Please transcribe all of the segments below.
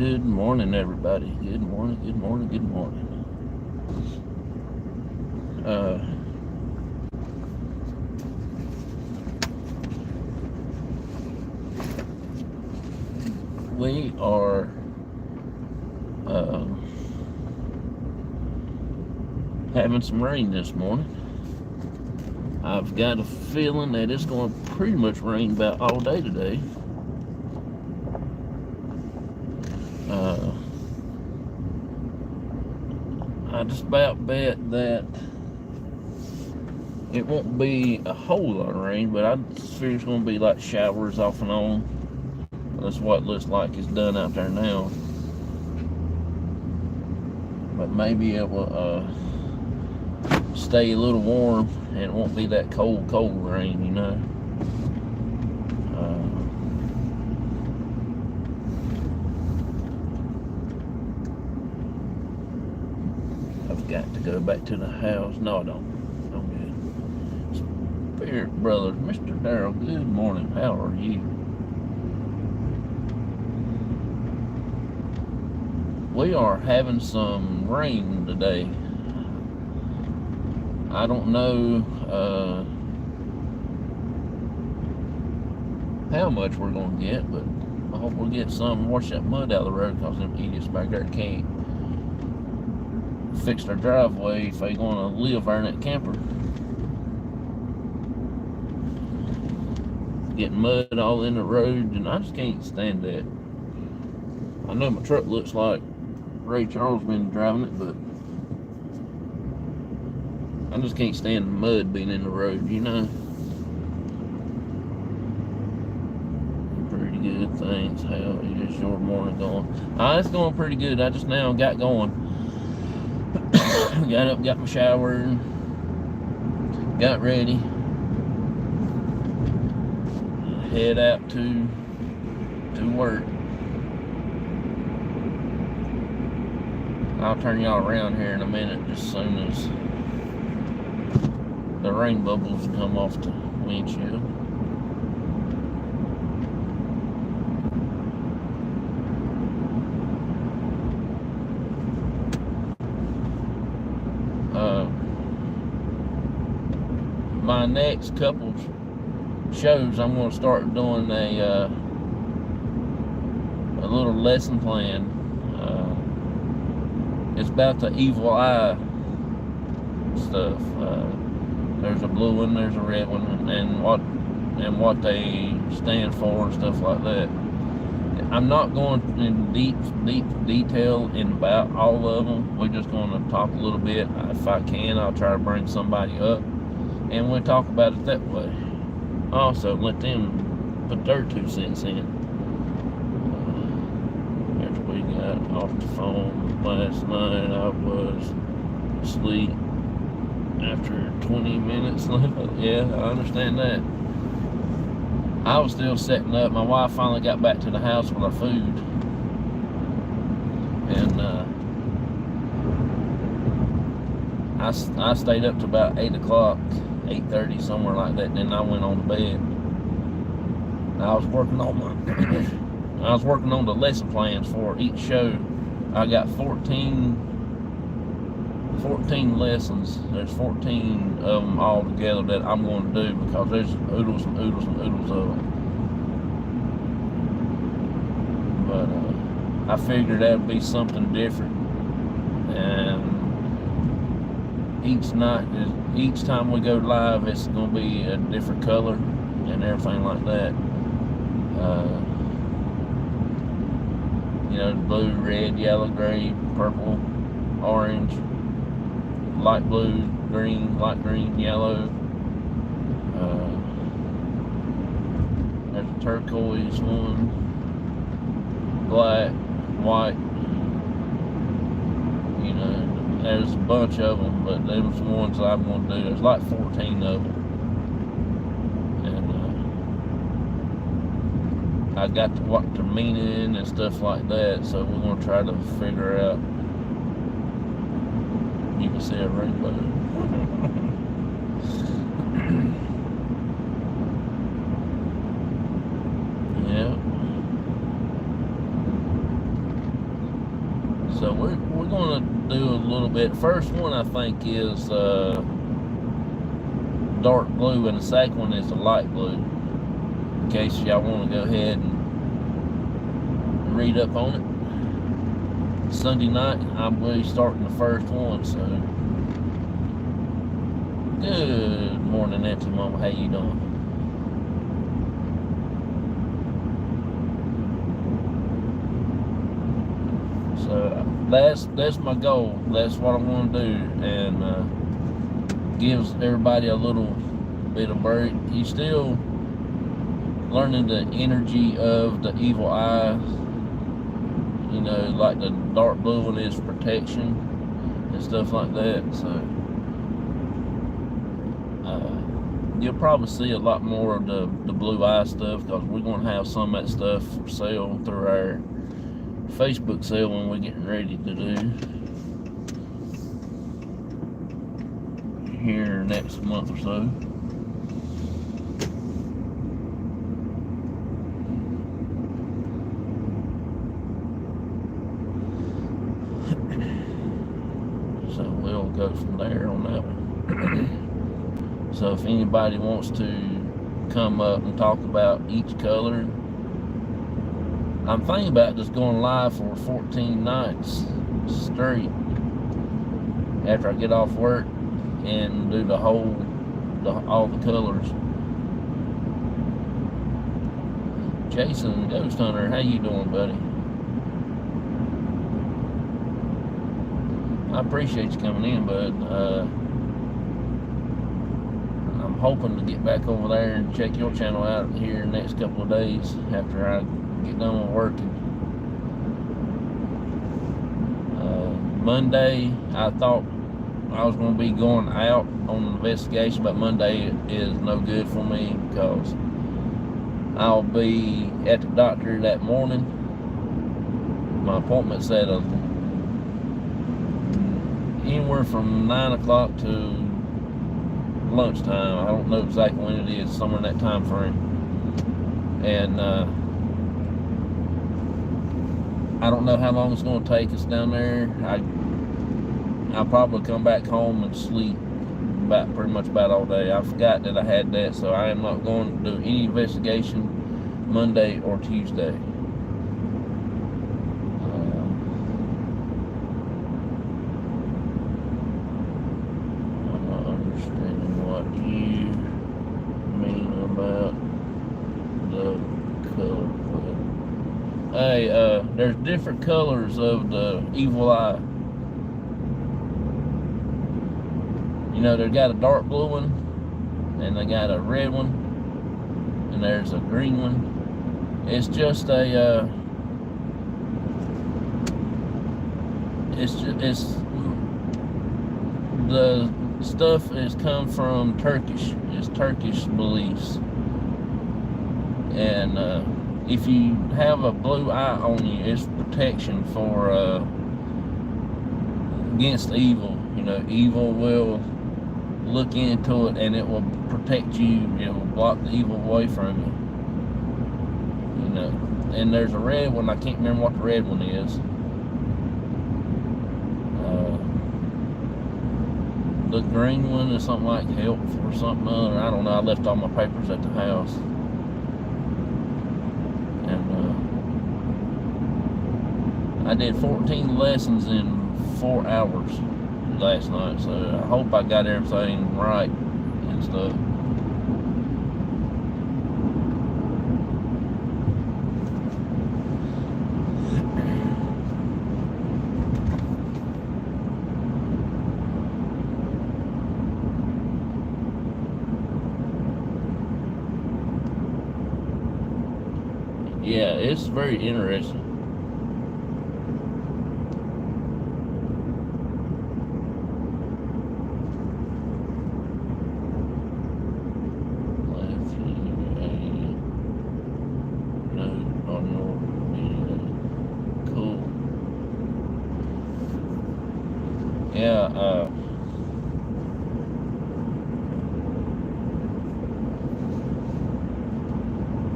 Good morning, everybody. Good morning, good morning, good morning. Uh, we are uh, having some rain this morning. I've got a feeling that it's going to pretty much rain about all day today. Uh, I just about bet that it won't be a whole lot of rain, but I figure it's going to be like showers off and on. That's what it looks like it's done out there now. But maybe it will stay a little warm and it won't be that cold rain, you know. I've got to go back to the house. No, I don't. I'm good. Spirit Brothers, Mr. Darrell, good morning. How are you? We are having some rain today. I don't know how much we're going to get, but I hope we'll get some. Wash that mud out of the road because them idiots back there can't fix their driveway if they going to live there in that camper. Getting mud all in the road, and I just can't stand that. I know my truck looks like Ray Charles been driving it, but I just can't stand the mud being in the road, you know. Pretty good, thanks. How is your morning going? It's going pretty good. I just now got going. Got up, got my shower, got ready. Head out to work. I'll turn y'all around here in a minute, just as soon as the rain bubbles come off the windshield. My next couple shows, I'm going to start doing a little lesson plan. It's about the evil eye stuff. There's a blue one, there's a red one, and what they stand for and stuff like that. I'm not going in deep detail in about all of them. We're just going to talk a little bit. If I can, I'll try to bring somebody up, and we'll talk about it that way. Also, let them put their 2 cents in. After we got off the phone last night, I was asleep after 20 minutes left. Yeah, I understand that. I was still setting up. My wife finally got back to the house with our food, and I stayed up to about 8 o'clock, 8:30, somewhere like that. Then I went on to bed. I was working on the lesson plans for each show. I got 14 lessons. There's 14 of them all together that I'm going to do, because there's oodles and oodles and oodles of them. But I figured that would be something different, and each time we go live, it's going to be a different color and everything like that. You know, blue, red, yellow, gray, purple, orange, light blue, green, light green, yellow. There's a turquoise one, black, white. You know, there's a bunch of them, but those are the ones that I'm going to do. There's like 14 of them. And I got to what they're meaning and stuff like that, so we're going to try to figure out. You can see a rainbow. Yeah. So we're going to do a little bit. First one I think is dark blue, and the second one is a light blue. In case y'all want to go ahead and read up on it. Sunday night I'm going to be starting the first one. So good morning, Auntie Mama. How you doing? So that's my goal. That's what I want to do, and gives everybody a little bit of break. You still learning the energy of the evil eye. You know, like the dark blue one is protection and stuff like that. So you'll probably see a lot more of the blue eye stuff, because we're going to have some of that stuff for sale through our Facebook sale when we're getting ready to do here next month or so. So we'll go from there on that one. So if anybody wants to come up and talk about each color, I'm thinking about just going live for 14 nights straight after I get off work and do all the colors. Jason Ghost Hunter, how you doing, buddy? I appreciate you coming in, bud. I'm hoping to get back over there and check your channel out here in the next couple of days after I get done with working. Monday, I thought I was going to be going out on an investigation, but Monday is no good for me because I'll be at the doctor that morning. My appointment's at anywhere from 9 o'clock to lunchtime. I don't know exactly when it is, somewhere in that time frame. And I don't know how long it's going to take us down there. I'll probably come back home and sleep pretty much about all day. I forgot that I had that, so I am not going to do any investigation Monday or Tuesday. I'm not understanding what you mean about the color. Hey, there's different colors of the evil eye. You know, they got a dark blue one, and they got a red one, and there's a green one. It's just a, the stuff is come from Turkish. It's Turkish beliefs, and if you have a blue eye on you, it's protection for against evil. You know, evil will look into it and it will protect you. It will block the evil away from you. You know, and there's a red one. I can't remember what the red one is. The green one is something like help or something other. I don't know. I left all my papers at the house. I did 14 lessons in 4 hours last night, so I hope I got everything right and stuff. Yeah, it's very interesting. Yeah,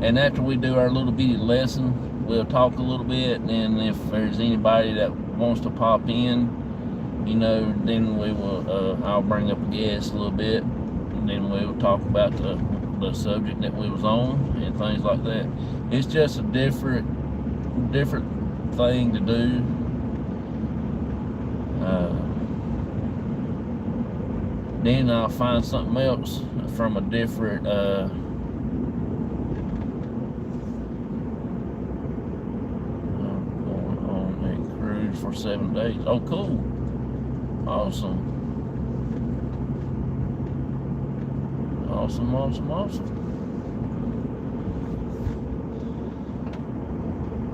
and after we do our little bitty lesson, we'll talk a little bit, and if there's anybody that wants to pop in, then we will. I'll bring up a guest a little bit, and then we'll talk about the subject that we was on and things like that. It's just a different thing to do. Then I'll find something else from a different I'm going on a cruise for 7 days. Oh, cool. Awesome.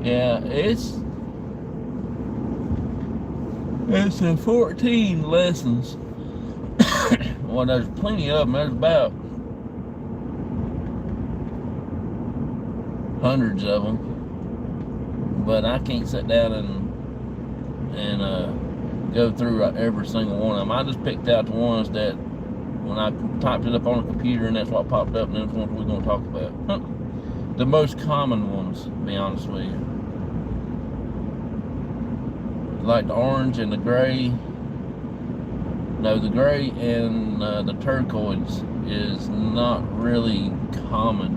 Yeah, it's 14 lessons. Well, there's plenty of them. There's about hundreds of them, but I can't sit down and go through every single one of them. I just picked out the ones that when I typed it up on the computer, and that's what popped up, and those ones we're going to talk about. The most common ones, to be honest with you. Like the orange and the gray. No, the gray and the turquoise is not really common.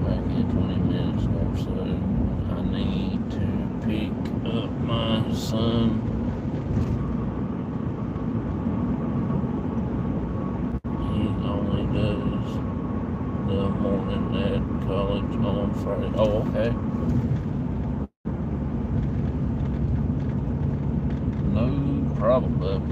Back in 20 minutes or so, I need to pick up my son. He only does the morning at college on Friday. Oh, okay. No problem, bub.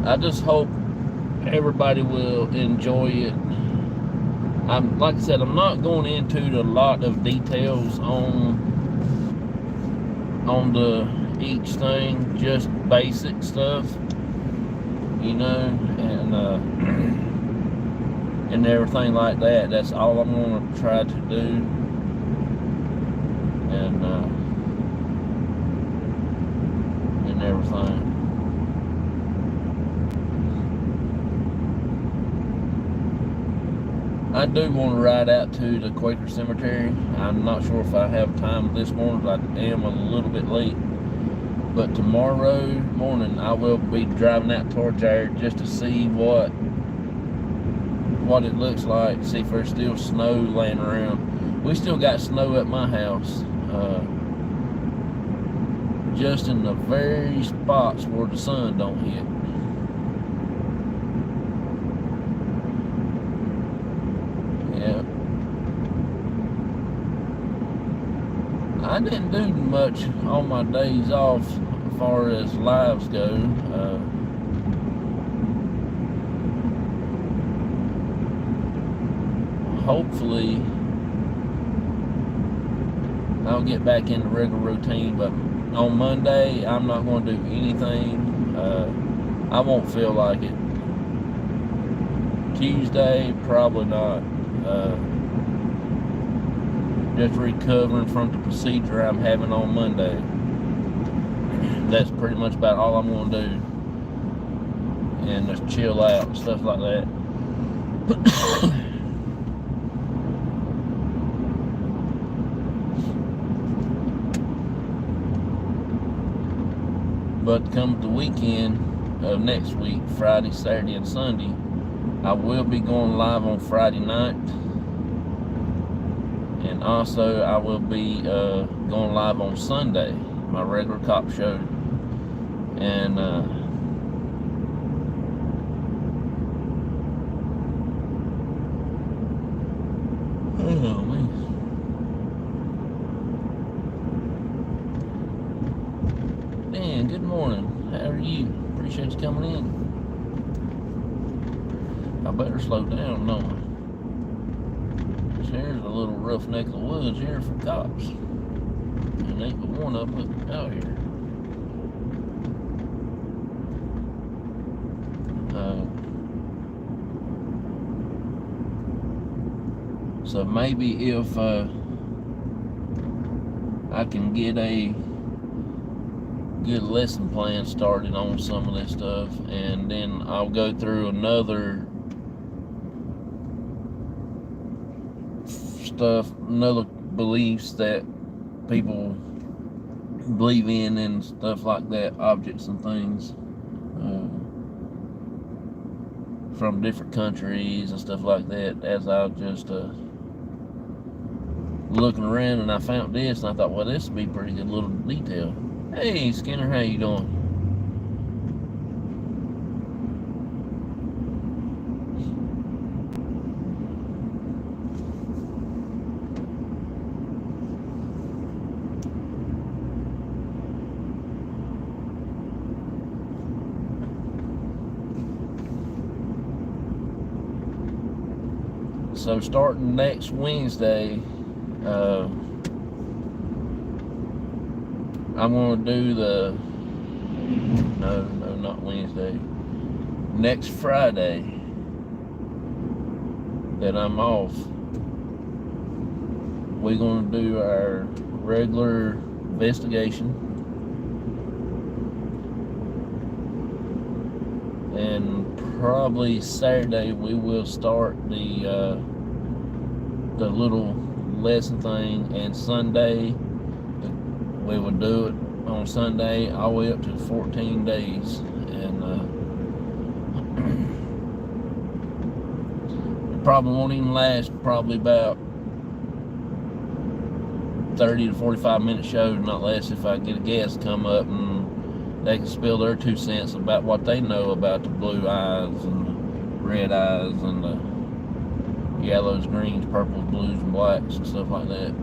I just hope everybody will enjoy it. Like I said, I'm not going into a lot of details on each thing, just basic stuff, and and everything like that. That's all I'm going to try to do, and everything. I do want to ride out to the Quaker Cemetery. I'm not sure if I have time this morning. I am a little bit late. But tomorrow morning I will be driving out towards there just to see what it looks like, see if there's still snow laying around. We still got snow at my house, just in the very spots where the sun don't hit. I didn't do much on my days off as far as lives go. Hopefully I'll get back in the regular routine, but on Monday I'm not going to do anything. I won't feel like it. Tuesday, probably not. Just recovering from the procedure I'm having on Monday. That's pretty much about all I'm going to do. And just chill out and stuff like that. But come the weekend of next week, Friday, Saturday, and Sunday, I will be going live on Friday night. And also I will be going live on Sunday, my regular cop show. And oh man. Dan, good morning. How are you? Appreciate you coming in. I better slow down, don't I? here's a little rough neck of the woods here for cops. And ain't but one of them out here. So maybe if I can get a good lesson plan started on some of this stuff, and then I'll go through another beliefs that people believe in and stuff like that, objects and things from different countries and stuff like that, as I was just looking around, and I found this and I thought, well, this would be a pretty good little detail. Hey Skinner, how you doing? So starting next Wednesday, I'm going to do no, not Wednesday. Next Friday that I'm off, we're going to do our regular investigation. And probably Saturday we will start the little lesson thing, and Sunday we will do it on Sunday all the way up to 14 days, and it probably won't even last, probably about 30 to 45 minute show, not less, if I get a guest come up and they can spill their 2 cents about what they know about the blue eyes and the red eyes and the yellows, greens, purples, blues, and blacks and stuff like that.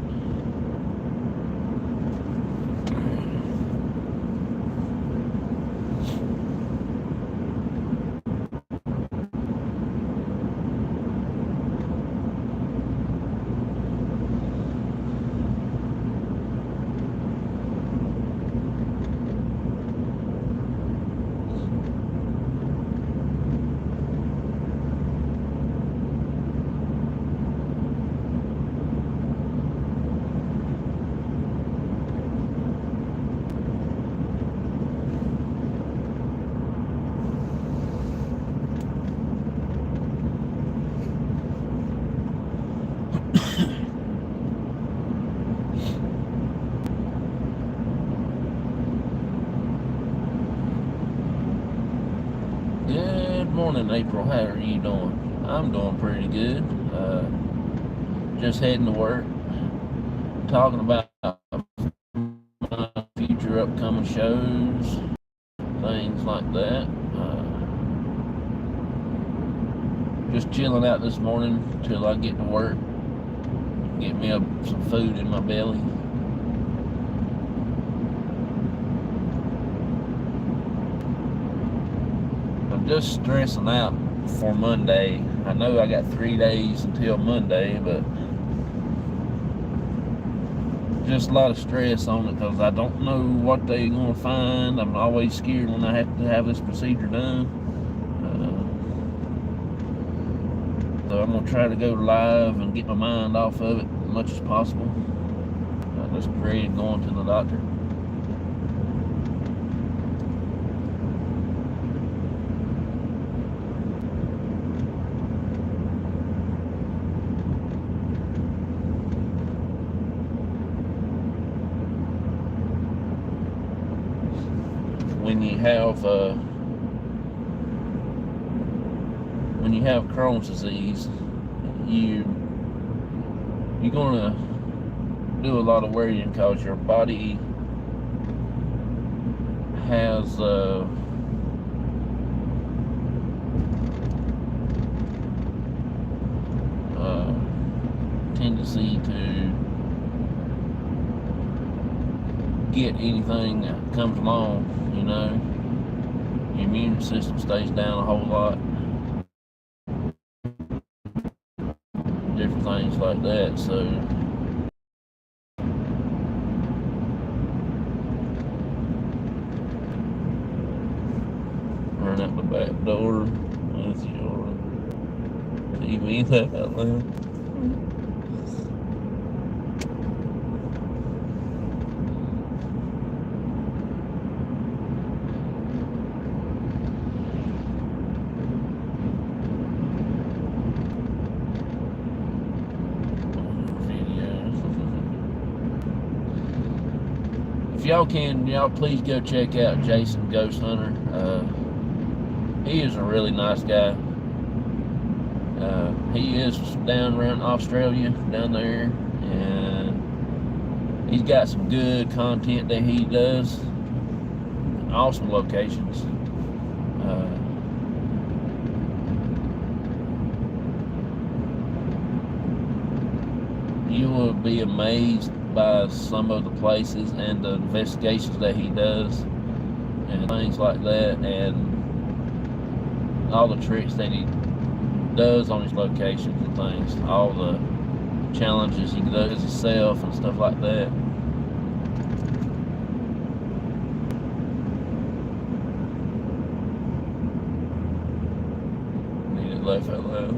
Good morning, April. How are you doing? I'm doing pretty good. Just heading to work, talking about my future upcoming shows, things like that. Just chilling out this morning till I get to work, get me some food in my belly. I'm just stressing out for Monday. I know I got 3 days until Monday, but just a lot of stress on it because I don't know what they're going to find. I'm always scared when I have to have this procedure done. So I'm going to try to go live and get my mind off of it as much as possible. I just dread going to the doctor. When you have Crohn's disease, you're gonna do a lot of worrying because your body has tendency to get anything that comes along, you know. Your immune system stays down a whole lot. Different things things like that. So run out the back door with your TV that out loud. If y'all can, y'all please go check out Jason Ghost Hunter. He is a really nice guy. He is down around Australia, down there, and he's got some good content that he does. Awesome locations. You will be amazed by some of the places and the investigations that he does and things like that, and all the tricks that he does on his locations and things, all the challenges he does himself and stuff like that. Need it laugh out loud.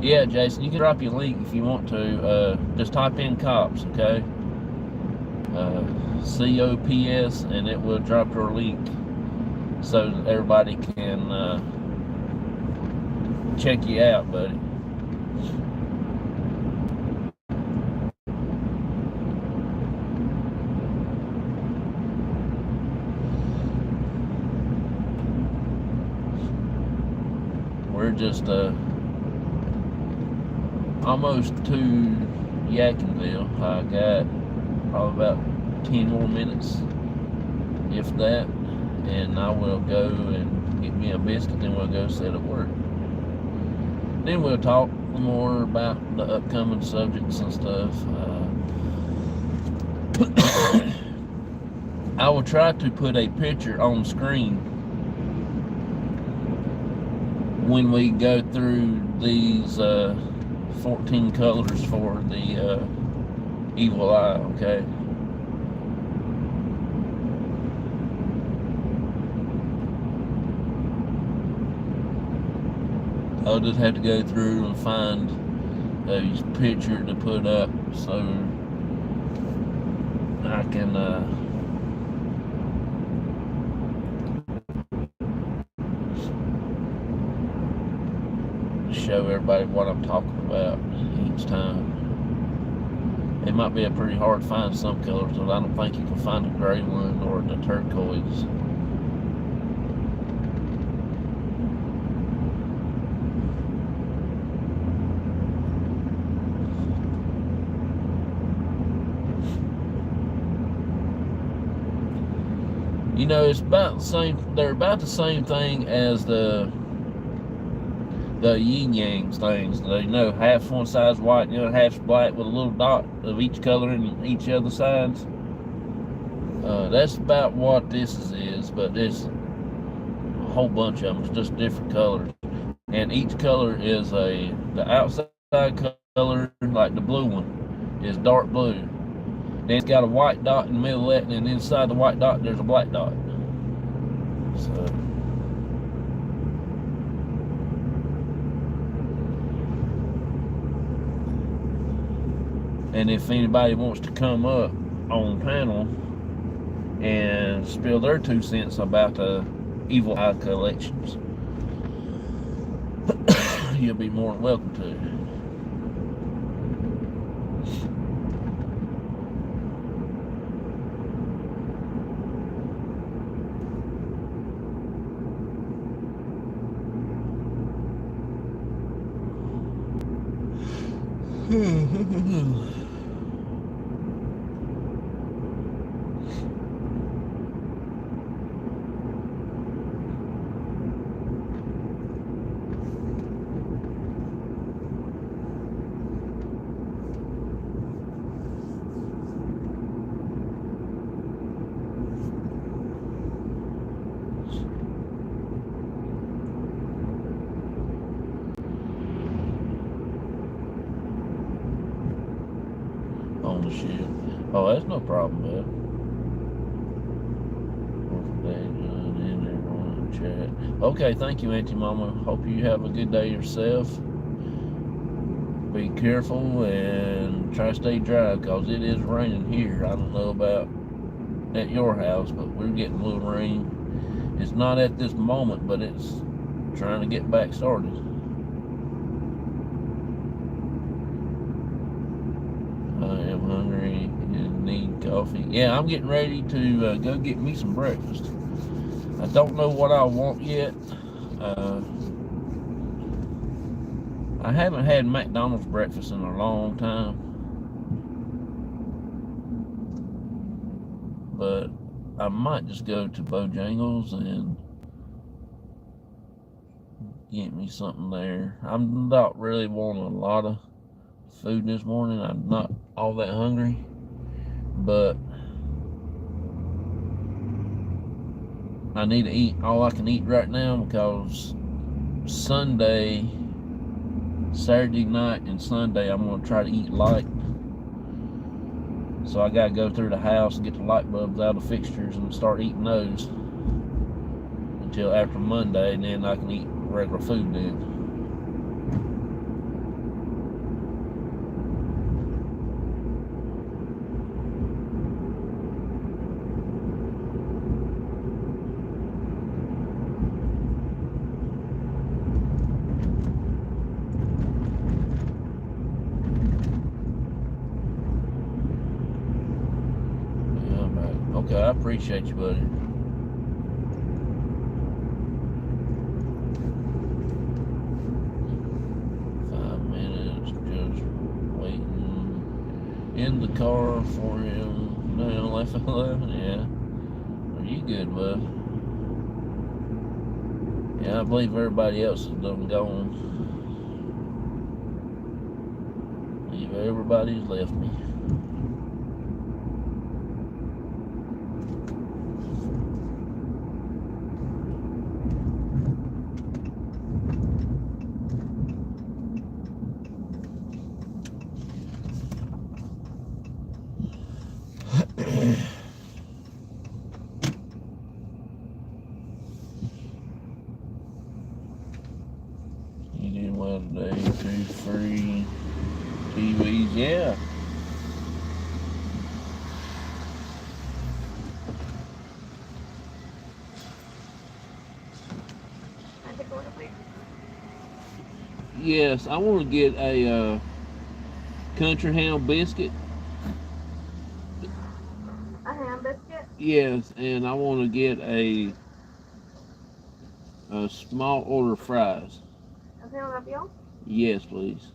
Yeah, Jason, you can drop your link if you want to. Just type in cops, okay? COPS, and it will drop your link so that everybody can check you out, buddy. We're just almost to Yakinville. I got probably about 10 more minutes, if that, and I will go and get me a biscuit, then we'll go set up work. Then we'll talk more about the upcoming subjects and stuff. I will try to put a picture on screen when we go through these 14 colors for the evil eye, okay? I'll just have to go through and find a picture to put up so I can show everybody what I'm talking about each time. It might be a pretty hard to find some colors, but I don't think you can find a gray one or the turquoise. You know, it's about the same. They're about the same thing as the yin yang things. You know, half one side's white, you know, half's black with a little dot of each color in each other sides. That's about what this is, but there's a whole bunch of them. It's just different colors, and each color is the outside color, like the blue one, is dark blue. Then it's got a white dot in the middle of that, and then inside the white dot there's a black dot. So. And if anybody wants to come up on panel and spill their 2 cents about the evil eye collections, you'll be more than welcome to. on the ship. Oh, that's no problem, bud. Chat. Okay, thank you, Auntie Mama. Hope you have a good day yourself. Be careful and try to stay dry because it is raining here. I don't know about at your house, but we're getting a little rain. It's not at this moment, but it's trying to get back started. I am hungry and need coffee. Yeah, I'm getting ready to go get me some breakfast. I don't know what I want yet. I haven't had McDonald's breakfast in a long time. But I might just go to Bojangles and get me something there. I'm not really wanting a lot of food this morning. I'm not all that hungry. But I need to eat all I can eat right now because Saturday night and Sunday I'm going to try to eat light. So I got to go through the house and get the light bulbs out of the fixtures and start eating those until after Monday, and then I can eat regular food then. Okay, I appreciate you, buddy. Just waiting in the car for him. No, left 11. Yeah. Are you good, bud? Yeah, I believe everybody else is done gone. I believe everybody's left me. You did well today. 2 free TVs. Yeah. Yes, I want to get a country ham biscuit. A ham biscuit? Yes, and I want to get a small order of fries. Okay, will that be all? Yes, please.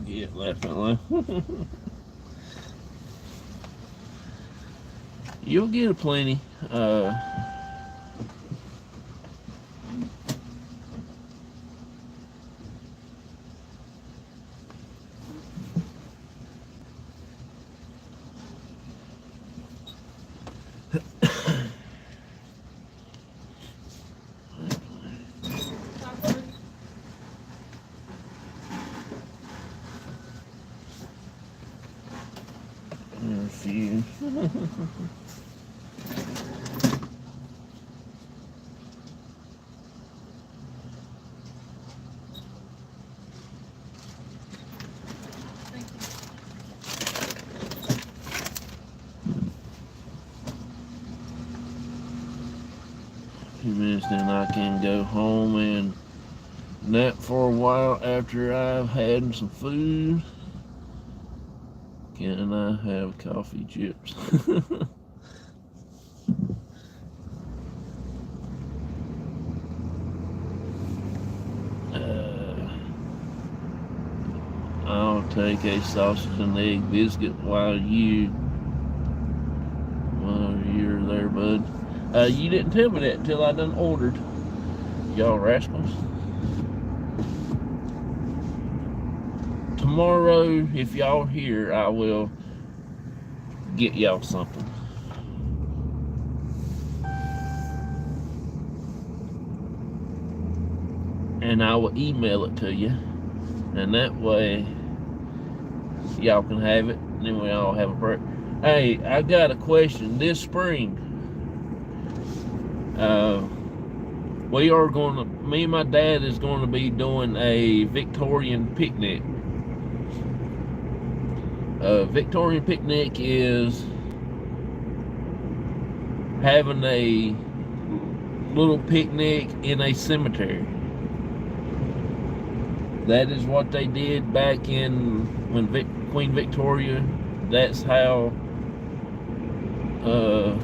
Yeah, definitely. You'll get a plenty. There's a few. Few minutes, then I can go home and nap for a while after I've had some food. Can I have coffee chips? I'll take a sausage and egg biscuit while you're there, bud. You didn't tell me that until I done ordered. Y'all rascals. Tomorrow, if y'all here, I will get y'all something. and I will email it to you, and that way y'all can have it, and then we all have a break. Hey, I got a question. This spring, me and my dad is going to be doing a Victorian picnic. Victorian picnic is having a little picnic in a cemetery. That is what they did back in when Queen Victoria. That's how the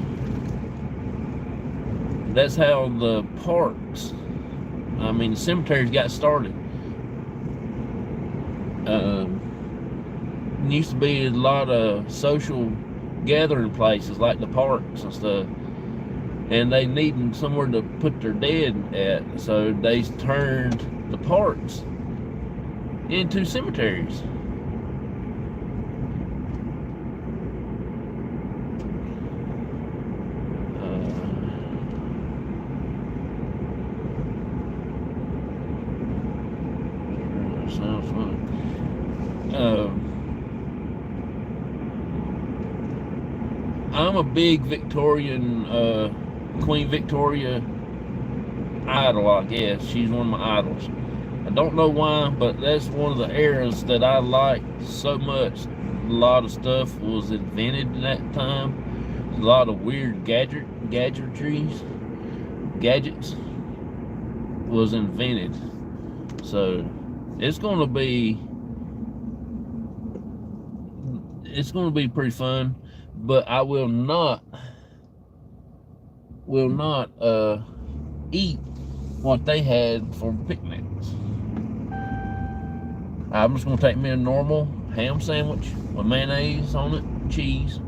parks, the cemeteries got started. Used to be a lot of social gathering places like the parks and stuff, and they needed somewhere to put their dead at, so they turned the parks into cemeteries. Sounds fun. I'm a big Victorian, Queen Victoria idol, I guess. She's one of my idols. I don't know why, but that's one of the eras that I like so much. A lot of stuff was invented in that time. A lot of weird gadgets was invented. So it's gonna be pretty fun, but I will not eat what they had for picnics. I'm just gonna take me a normal ham sandwich with mayonnaise on it, cheese,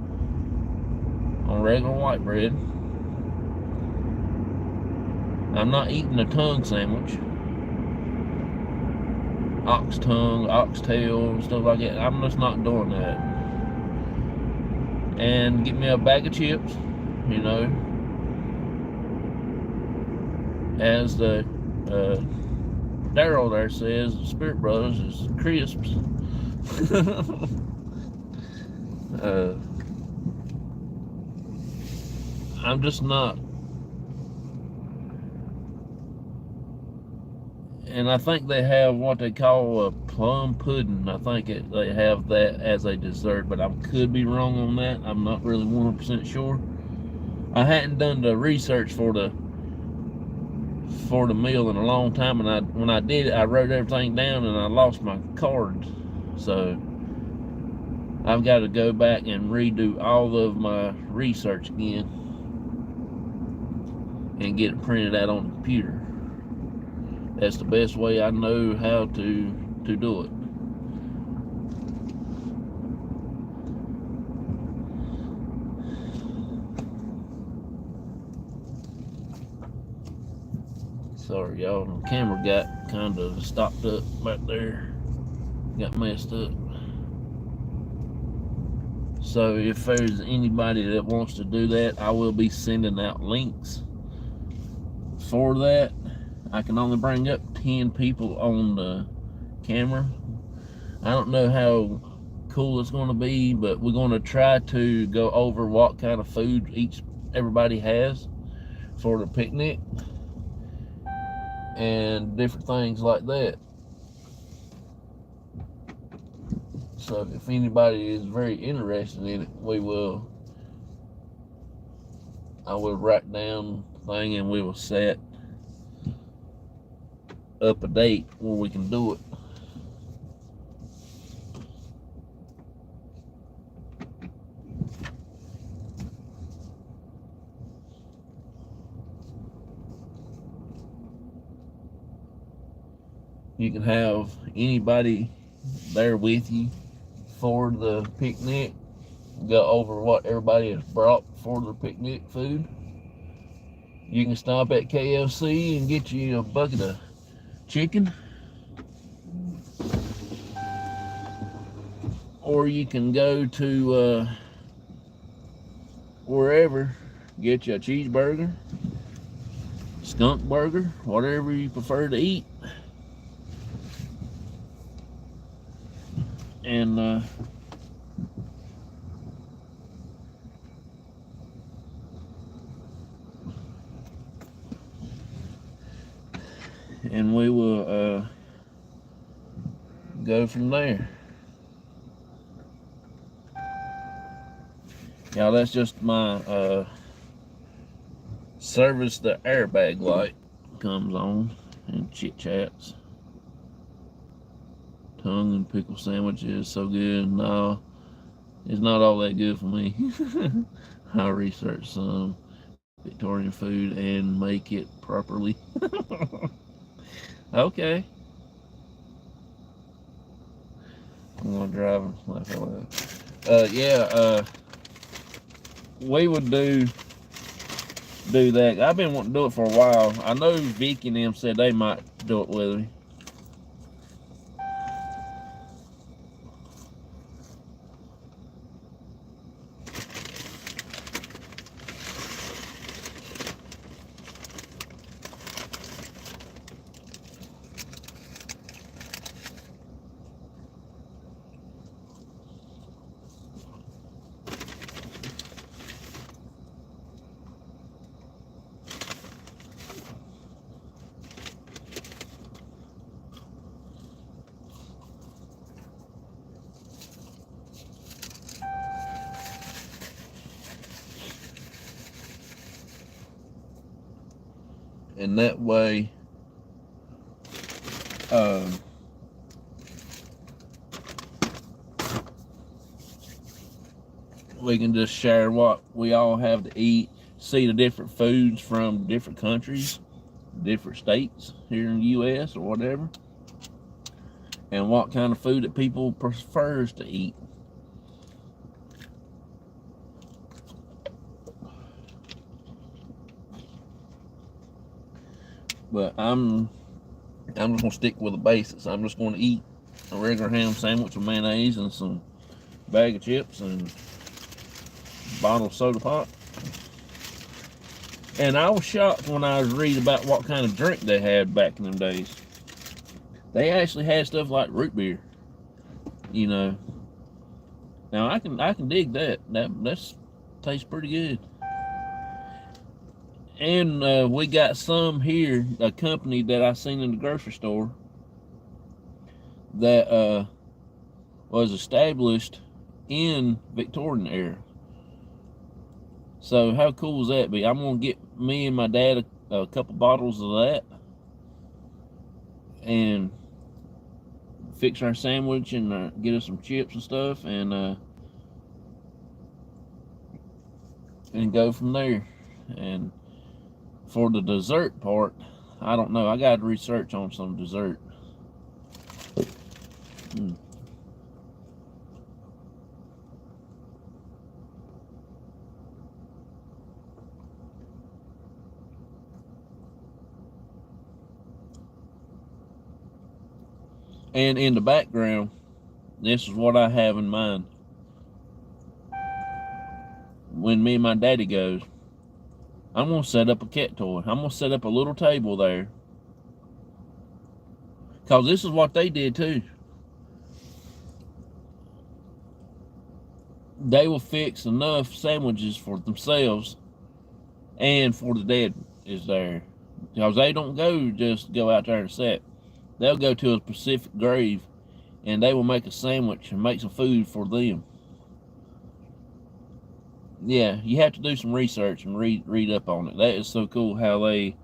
on regular white bread. I'm not eating a tongue sandwich, ox tongue, oxtail, stuff like that. I'm just not doing that. And get me a bag of chips, as the Daryl there says, the Spirit Brothers is crisps. I'm just not. And I think they have what they call a plum pudding. I think they have that as a dessert, but I could be wrong on that. I'm not really 100% sure. I hadn't done the research for the meal in a long time, and when I did it, I wrote everything down and I lost my cards. So I've got to go back and redo all of my research again and get it printed out on the computer. That's the best way I know how to do it. Sorry, y'all. The camera got kind of stopped up back there. Got messed up. So if there's anybody that wants to do that, I will be sending out links for that. I can only bring up 10 people on the camera. I don't know how cool it's going to be, but we're going to try to go over what kind of food everybody has for the picnic and different things like that. So if anybody is very interested in it, I will write down the thing and we will set up a date where we can do it. You can have anybody there with you for the picnic, go over what everybody has brought for the picnic food. You can stop at KFC and get you a bucket of chicken, or you can go to wherever, get you a cheeseburger, skunk burger, whatever you prefer to eat, and we will go from there. Now that's just my service. The airbag light comes on and chit chats. Tongue and pickle sandwiches, so good. No, it's not all that good for me. I research some Victorian food and make it properly. Okay. I'm gonna drive and laugh out loud. We would do that. I've been wanting to do it for a while. I know Vicky and them said they might do it with me. And that way, we can just share what we all have to eat, see the different foods from different countries, different states here in the U.S. or whatever, and what kind of food that people prefers to eat. But I'm just gonna stick with the basics. I'm just gonna eat a regular ham sandwich with mayonnaise and some bag of chips and bottle of soda pop. And I was shocked when I was reading about what kind of drink they had back in them days. They actually had stuff like root beer. You know. Now I can dig that. That's tastes pretty good. And we got some here, a company that I seen in the grocery store that was established in Victorian era. So how cool is that be? I'm gonna get me and my dad a couple bottles of that and fix our sandwich and get us some chips and stuff and go from there. And for the dessert part, I don't know. I got to research on some dessert. And in the background, this is what I have in mind. When me and my daddy goes, I'm going to set up a cat toy. I'm going to set up a little table there. Because this is what they did too. They will fix enough sandwiches for themselves and for the dad is there. Because they don't just go out there and set. They'll go to a specific grave and they will make a sandwich and make some food for them. Yeah, you have to do some research and read up on it. That is so cool how they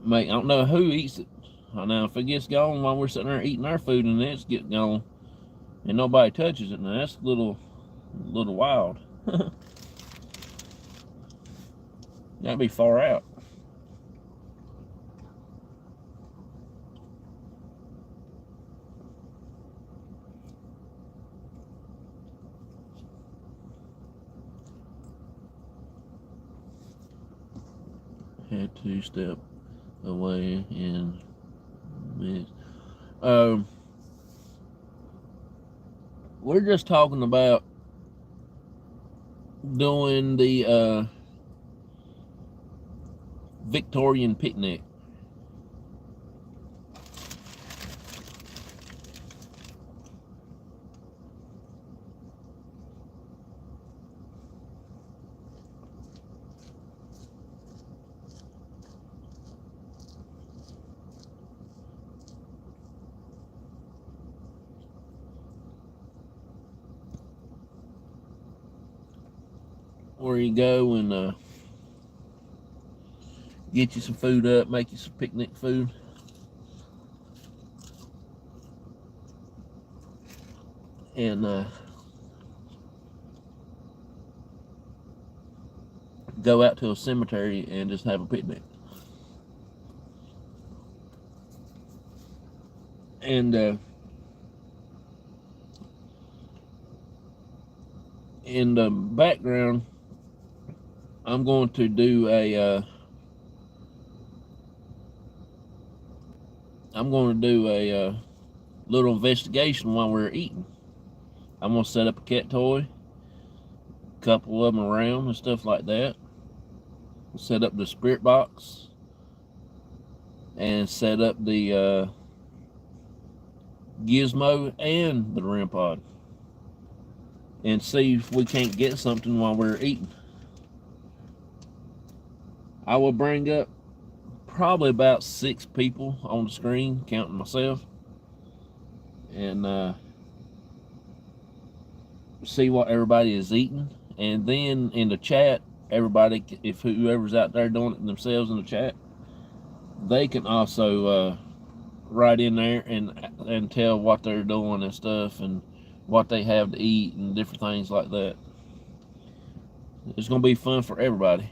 make. I don't know who eats it. I know if it gets gone while we're sitting there eating our food and it's getting gone and nobody touches it, now that's a little wild. That'd be far out. Had to step away and mix. We're just talking about doing the Victorian picnic. where you go and get you some food up, make you some picnic food. And go out to a cemetery and just have a picnic. And in the background, I'm going to do a little investigation while we're eating. I'm gonna set up a cat toy, a couple of them around and stuff like that. Set up the spirit box, and set up the gizmo and the REM pod, and see if we can't get something while we're eating. I will bring up probably about 6 people on the screen, counting myself, and see what everybody is eating. And then in the chat, everybody, if whoever's out there doing it themselves in the chat, they can also write in there and tell what they're doing and stuff, and what they have to eat and different things like that. It's gonna be fun for everybody.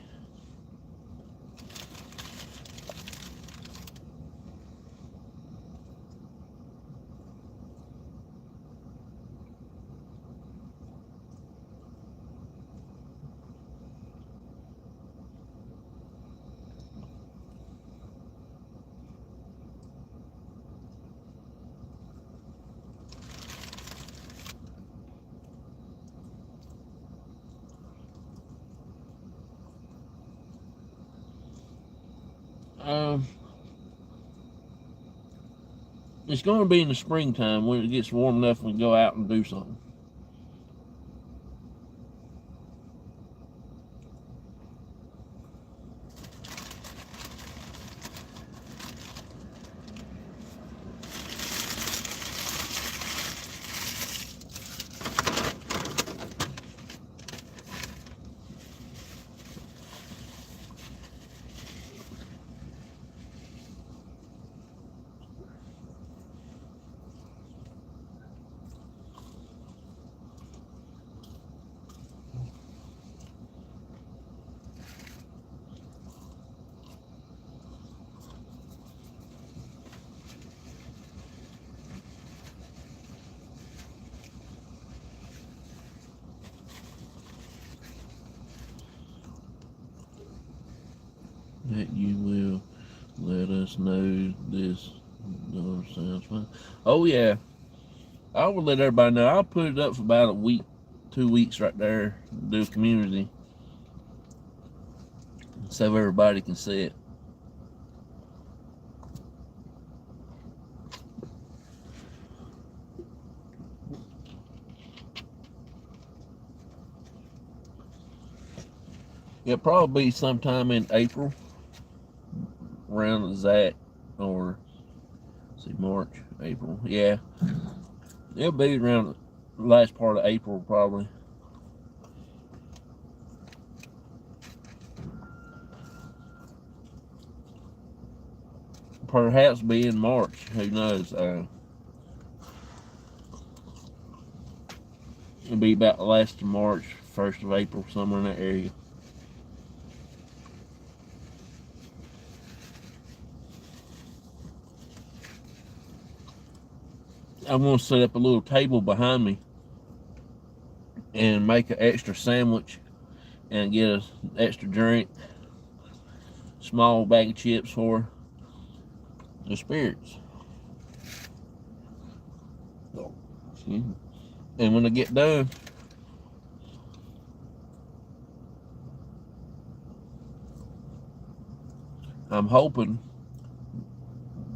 It's going to be in the springtime when it gets warm enough we can go out and do something. That you will let us know this sounds fun. Oh yeah, I will let everybody know. I'll put it up for about a week, 2 weeks right there. Do a community so everybody can see it. It'll probably be sometime in April, around that, or see, March, April. Yeah, it'll be around the last part of April probably. Perhaps be in March. Who knows? It'll be about the last of March, 1st of April, somewhere in that area. I'm going to set up a little table behind me and make an extra sandwich and get an extra drink, small bag of chips for the spirits. And when I get done, I'm hoping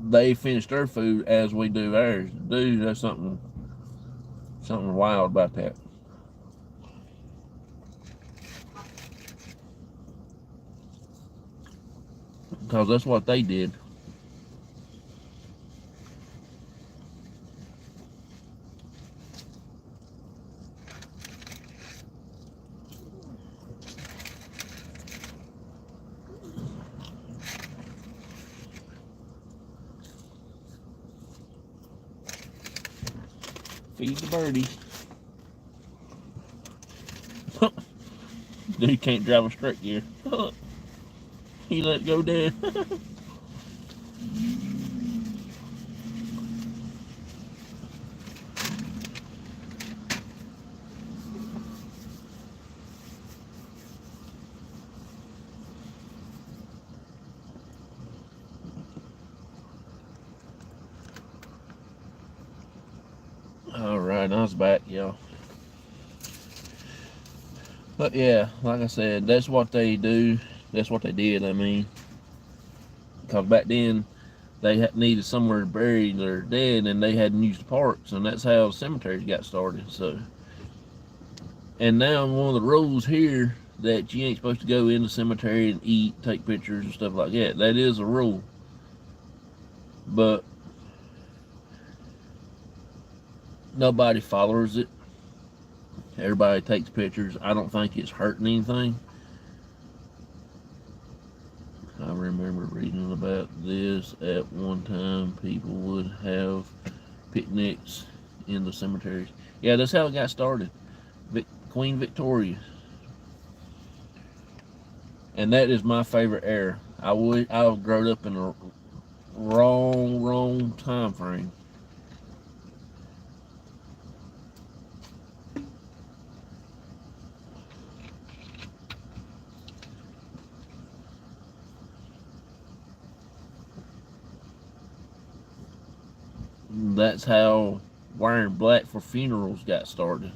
they finish their food as we do ours. Dude, that's something wild about that. Because that's what they did. Feed the birdies. Dude can't drive a straight gear. He let go dead. Alright, I was back, y'all. But yeah, like I said, that's what they do. That's what they did, I mean. Because back then, they needed somewhere to bury their dead, and they hadn't used the parks, and that's how cemeteries got started. So, and now one of the rules here that you ain't supposed to go in the cemetery and eat, take pictures and stuff like that. That is a rule. But nobody follows it. Everybody takes pictures. I don't think it's hurting anything. I remember reading about this at one time. People would have picnics in the cemeteries. Yeah, that's how it got started. Queen Victoria. And that is my favorite era. I've grown up in a wrong time frame. That's how wearing black for funerals got started.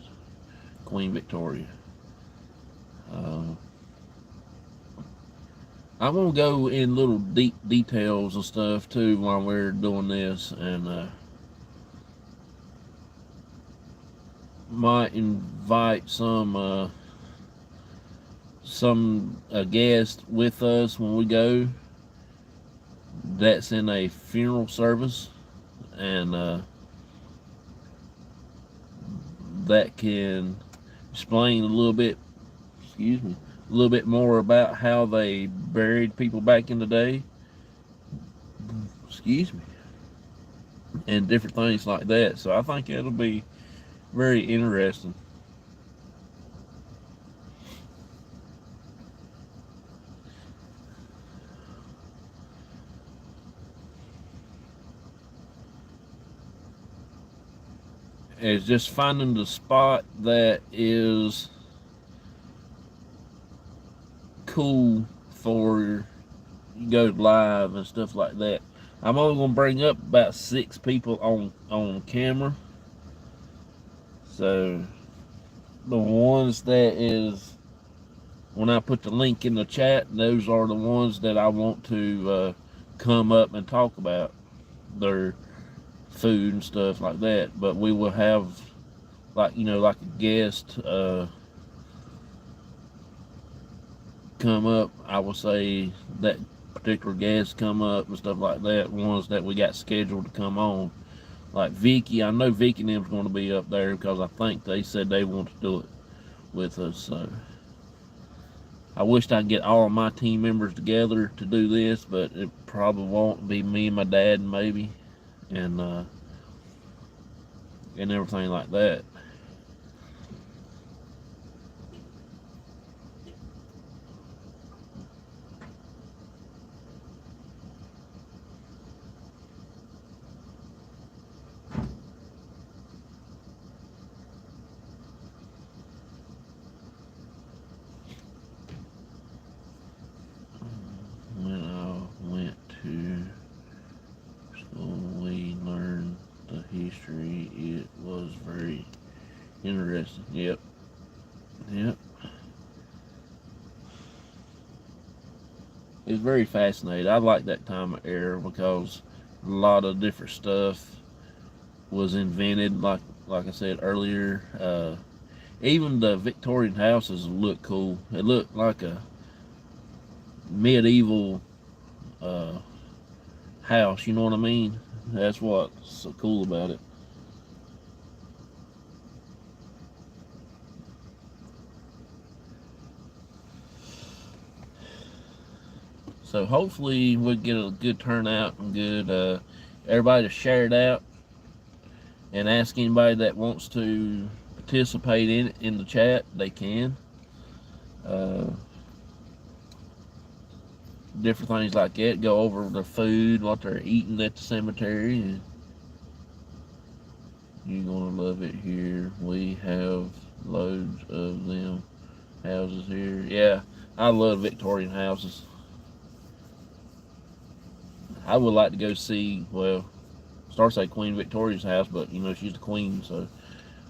Queen Victoria. I'm gonna go in little deep details and stuff too while we're doing this, and might invite some guest with us when we go. That's in a funeral service, and that can explain a little bit. Excuse me. A little bit more about how they buried people back in the day. Excuse me. And different things like that. So I think it'll be very interesting. It's just finding the spot that is cool for you go live and stuff like that. I'm only gonna bring up about 6 people on camera. So the ones that is, when I put the link in the chat, those are the ones that I want to come up and talk about their food and stuff like that. But we will have, like, like a guest come up. I will say that particular guest come up and stuff like that. Ones that we got scheduled to come on, like Vicky. I know Vicky and them's going to be up there because I think they said they want to do it with us. So I wished I could get all of my team members together to do this, but it probably won't. Be me and my dad maybe, and everything like that. When I went to school, we learned the history. It was very interesting. Yep. It's very fascinating. I like that time of era because a lot of different stuff was invented. Like I said earlier, even the Victorian houses look cool. It looked like a medieval house, you know what I mean? That's what's so cool about it. So hopefully we'll get a good turnout and good everybody to share it out and ask anybody that wants to participate in it in the chat. They can. Uh, Different things like that. Go over the food, what they're eating at the cemetery, and you're gonna love it here. We have loads of them houses here. Yeah, I love Victorian houses. I would like to go see, well, starts like Queen Victoria's house, but you know she's the queen, so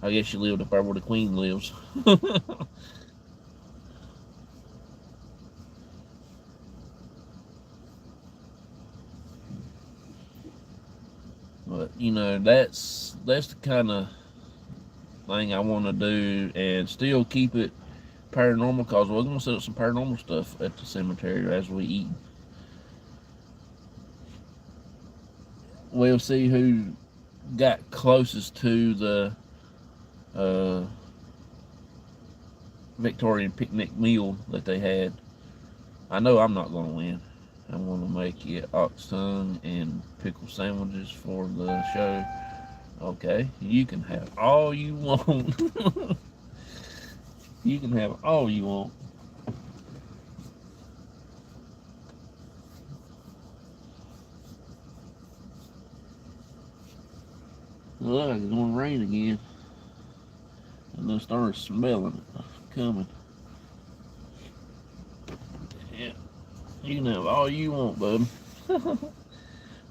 I guess she lived up there where the queen lives. But you know that's the kind of thing I want to do, and still keep it paranormal, because we're gonna set up some paranormal stuff at the cemetery as we eat. We'll see who got closest to the uh, Victorian picnic meal that they had. I know I'm not gonna win. I'm gonna make it ox tongue and pickle sandwiches for the show. Okay, you can have all you want. You can have all you want. Look, it's gonna rain again. And I started smelling it coming. Yeah, you can have all you want, bud.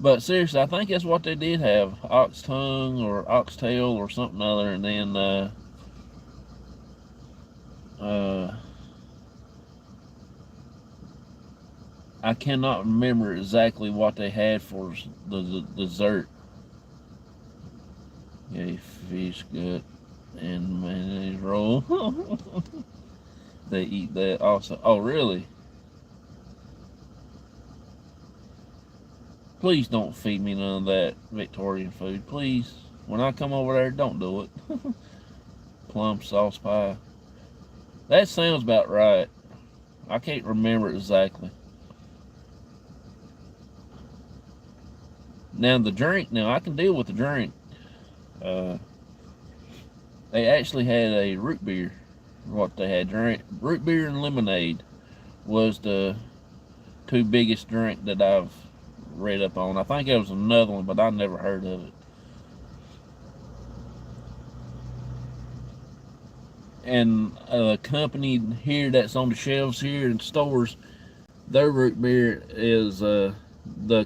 But seriously, I think that's what they did have. Ox tongue or oxtail or something other, and then I cannot remember exactly what they had for the dessert. Yeah, fish gut and mayonnaise roll. They eat that also. Oh, really? Please don't feed me none of that Victorian food, please. When I come over there, don't do it. Plum sauce pie. That sounds about right. I can't remember exactly. Now the drink. Now I can deal with the drink. They actually had a root beer. What they had drink, root beer and lemonade was the two biggest drink that I've read up on. I think there was another one, but I never heard of it. And a company here that's on the shelves here in stores, their root beer is the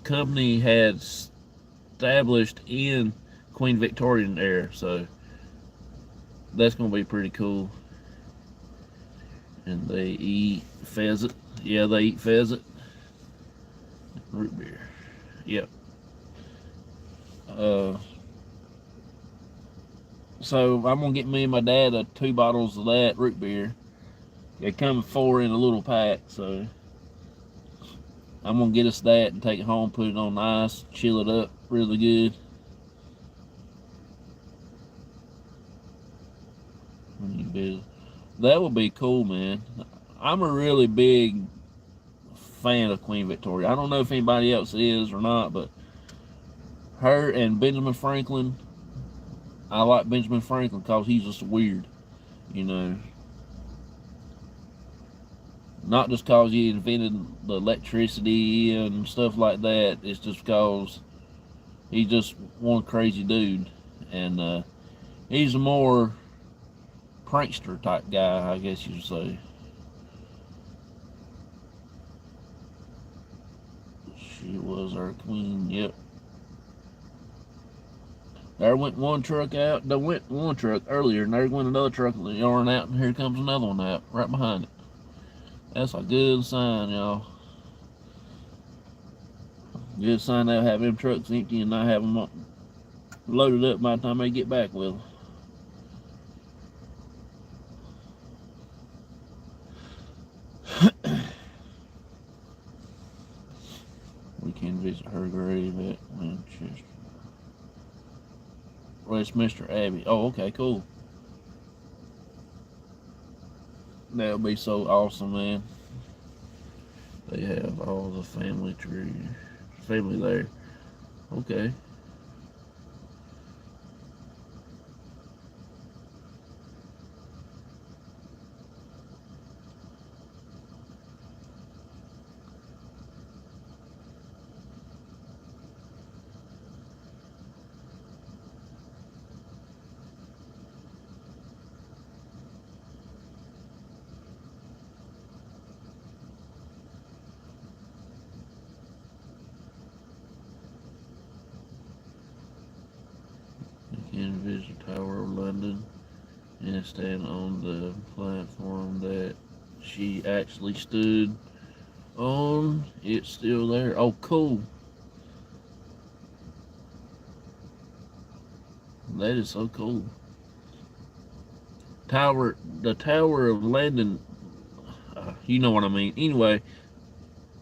company had established in Queen Victorian era, so that's gonna be pretty cool. And they eat pheasant. Yeah, they eat pheasant. Root beer. Yep. So I'm gonna get me and my dad 2 bottles of that root beer. They come 4 in a little pack, so I'm gonna get us that and take it home, put it on ice, chill it up really good. That would be cool, man. I'm a really big fan of Queen Victoria. I don't know if anybody else is or not, but her and Benjamin Franklin, I like Benjamin Franklin because he's just weird, you know. Not just because he invented the electricity and stuff like that. It's just because he's just one crazy dude. And he's a more prankster type guy, I guess you would say. She was our queen, yep. There went one truck out. There went one truck earlier, and there went another truck with the yarn out, and here comes another one out right behind it. That's a good sign, y'all. Good sign they'll have them trucks empty and not have them loaded up by the time they get back with them. We can visit her grave at Winchester. Westminster Abbey. Oh, okay, cool. That'll be so awesome, man. They have all the family tree, family there. Okay. visit the Tower of London and stand on the platform that she actually stood on. It's still there. Oh, cool. That is so cool. The Tower of London, you know what I mean. Anyway,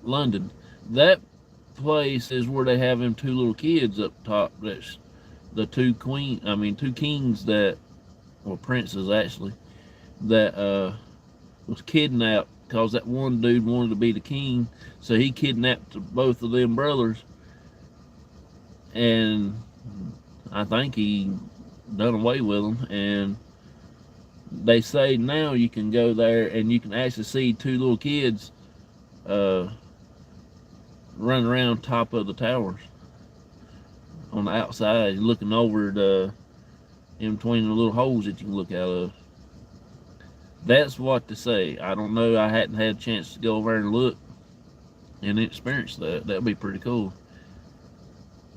London. That place is where they have them two little kids up top. That's the two kings that, or princes actually, that was kidnapped because that one dude wanted to be the king, so he kidnapped both of them brothers, and I think he done away with them. And they say now you can go there and you can actually see two little kids running around top of the towers on the outside, looking over in between the little holes that you can look out of. That's what to say. I don't know. I hadn't had a chance to go over and look and experience that. That'd be pretty cool.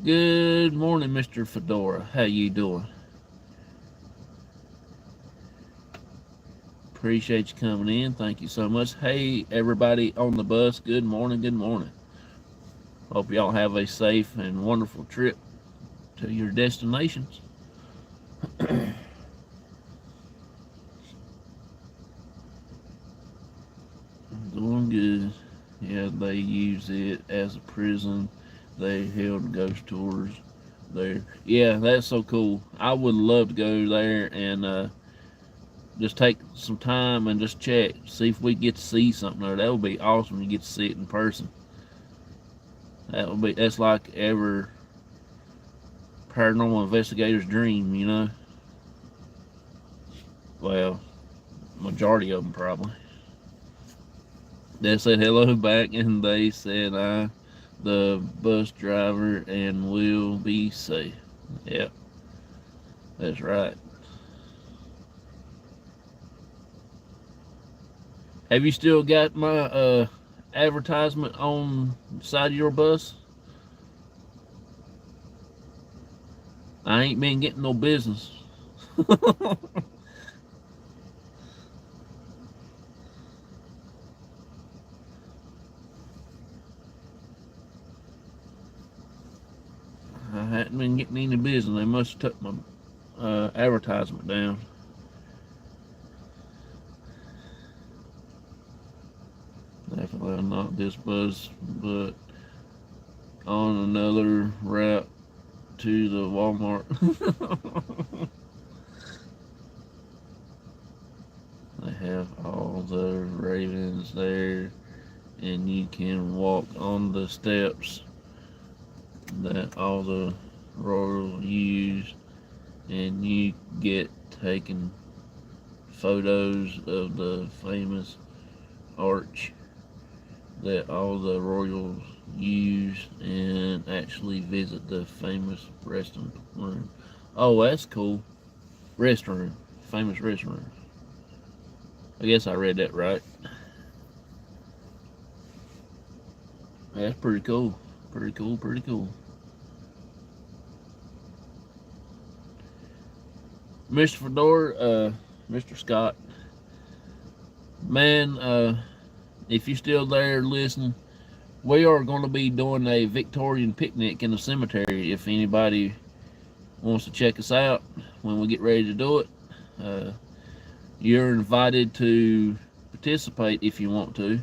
Good morning, Mr. Fedora. How you doing? Appreciate you coming in. Thank you so much. Hey, everybody on the bus. Good morning. Good morning. Hope y'all have a safe and wonderful trip to your destinations. Doing good. Yeah, they use it as a prison. They held ghost tours there. Yeah, that's so cool. I would love to go there and just take some time and just check, see if we get to see something there. That would be awesome to get to see it in person. That's like every paranormal investigator's dream, you know. Well, majority of them probably. They said hello back, and they said the bus driver, and will be safe. Yep, that's right. Have you still got my advertisement on the side of your bus? I ain't been getting no business. I hadn't been getting any business. They must have took my advertisement down. Definitely not this bus, but on another route to the Walmart. They have all the ravens there, and you can walk on the steps that all the royals use, and you get taken photos of the famous arch that all the royals use, and actually visit the famous restroom. Oh, that's cool. Restroom. Famous restroom. I guess I read that right. That's pretty cool. Pretty cool, pretty cool. Mr. Fedora, Mr. Scott, man, if you're still there listening, we are going to be doing a Victorian picnic in the cemetery. If anybody wants to check us out when we get ready to do it, you're invited to participate if you want to.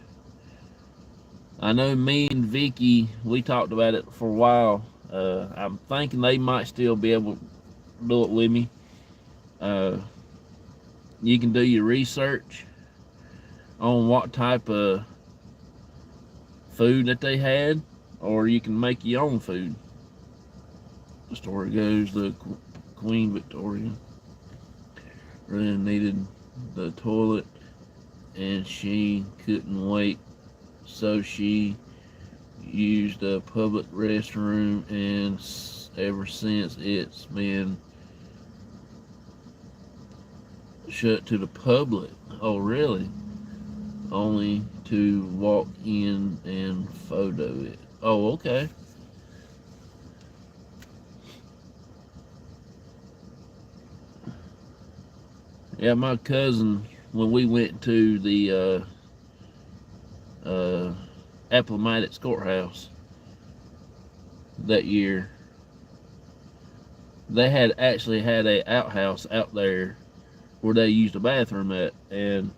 I know me and Vicky, we talked about it for a while. I'm thinking they might still be able to do it with me. You can do your research on what type of food that they had, or you can make your own food. The story goes the Queen Victoria really needed the toilet, and she couldn't wait, so she used a public restroom, and ever since it's been shut to the public. Oh, really? Only to walk in and photo it. Oh, okay. Yeah, my cousin, when we went to the Appomattox courthouse that year, they had actually had a outhouse out there where they used a bathroom at, and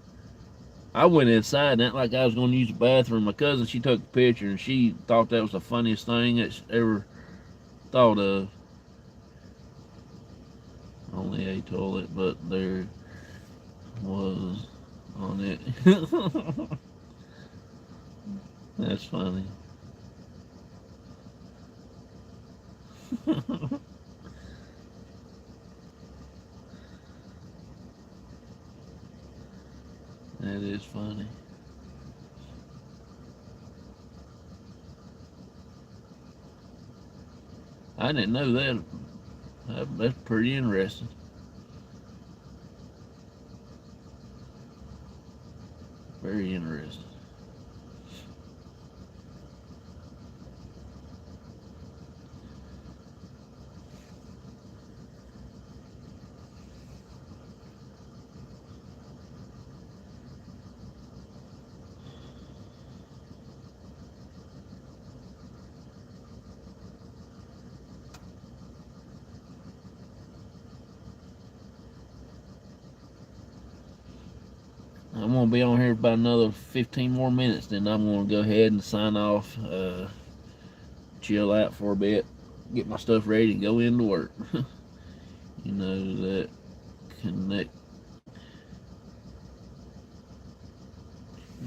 I went inside and acted like I was going to use the bathroom. My cousin, she took a picture and she thought that was the funniest thing that she ever thought of. Only a toilet, but there was on it. That's funny. That is funny. I didn't know that. That's pretty interesting. Very interesting. I'm gonna be on here about another 15 more minutes, then I'm gonna go ahead and sign off, chill out for a bit, get my stuff ready and go into work. You know that connect.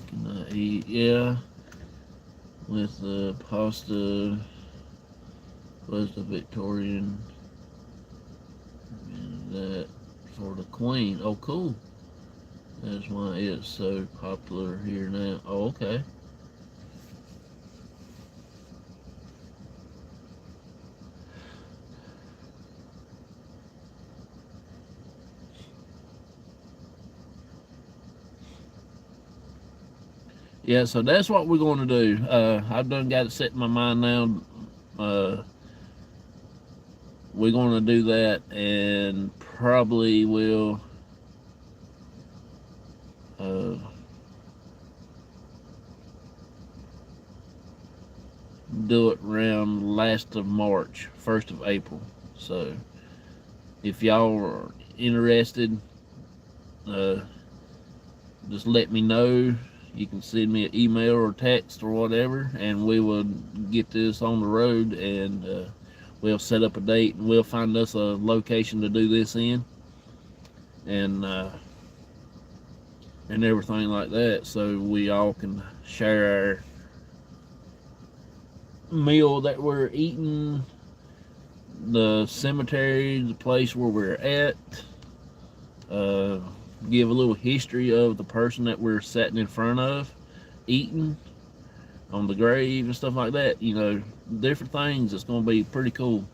Can I eat? Yeah, with the pasta was the Victorian, and that for the Queen. Oh, cool. That's why it's so popular here now. Oh, okay. Yeah, so that's what we're going to do. I've done got it set in my mind now. We're going to do that, and probably will do it around last of March, 1st of April. So if y'all are interested, just let me know. You can send me an email or text or whatever, and we will get this on the road, and we'll set up a date, and we'll find us a location to do this in, and everything like that, so we all can share our meal that we're eating, the cemetery, the place where we're at, give a little history of the person that we're sitting in front of, eating on the grave and stuff like that. You know, different things. It's going to be pretty cool.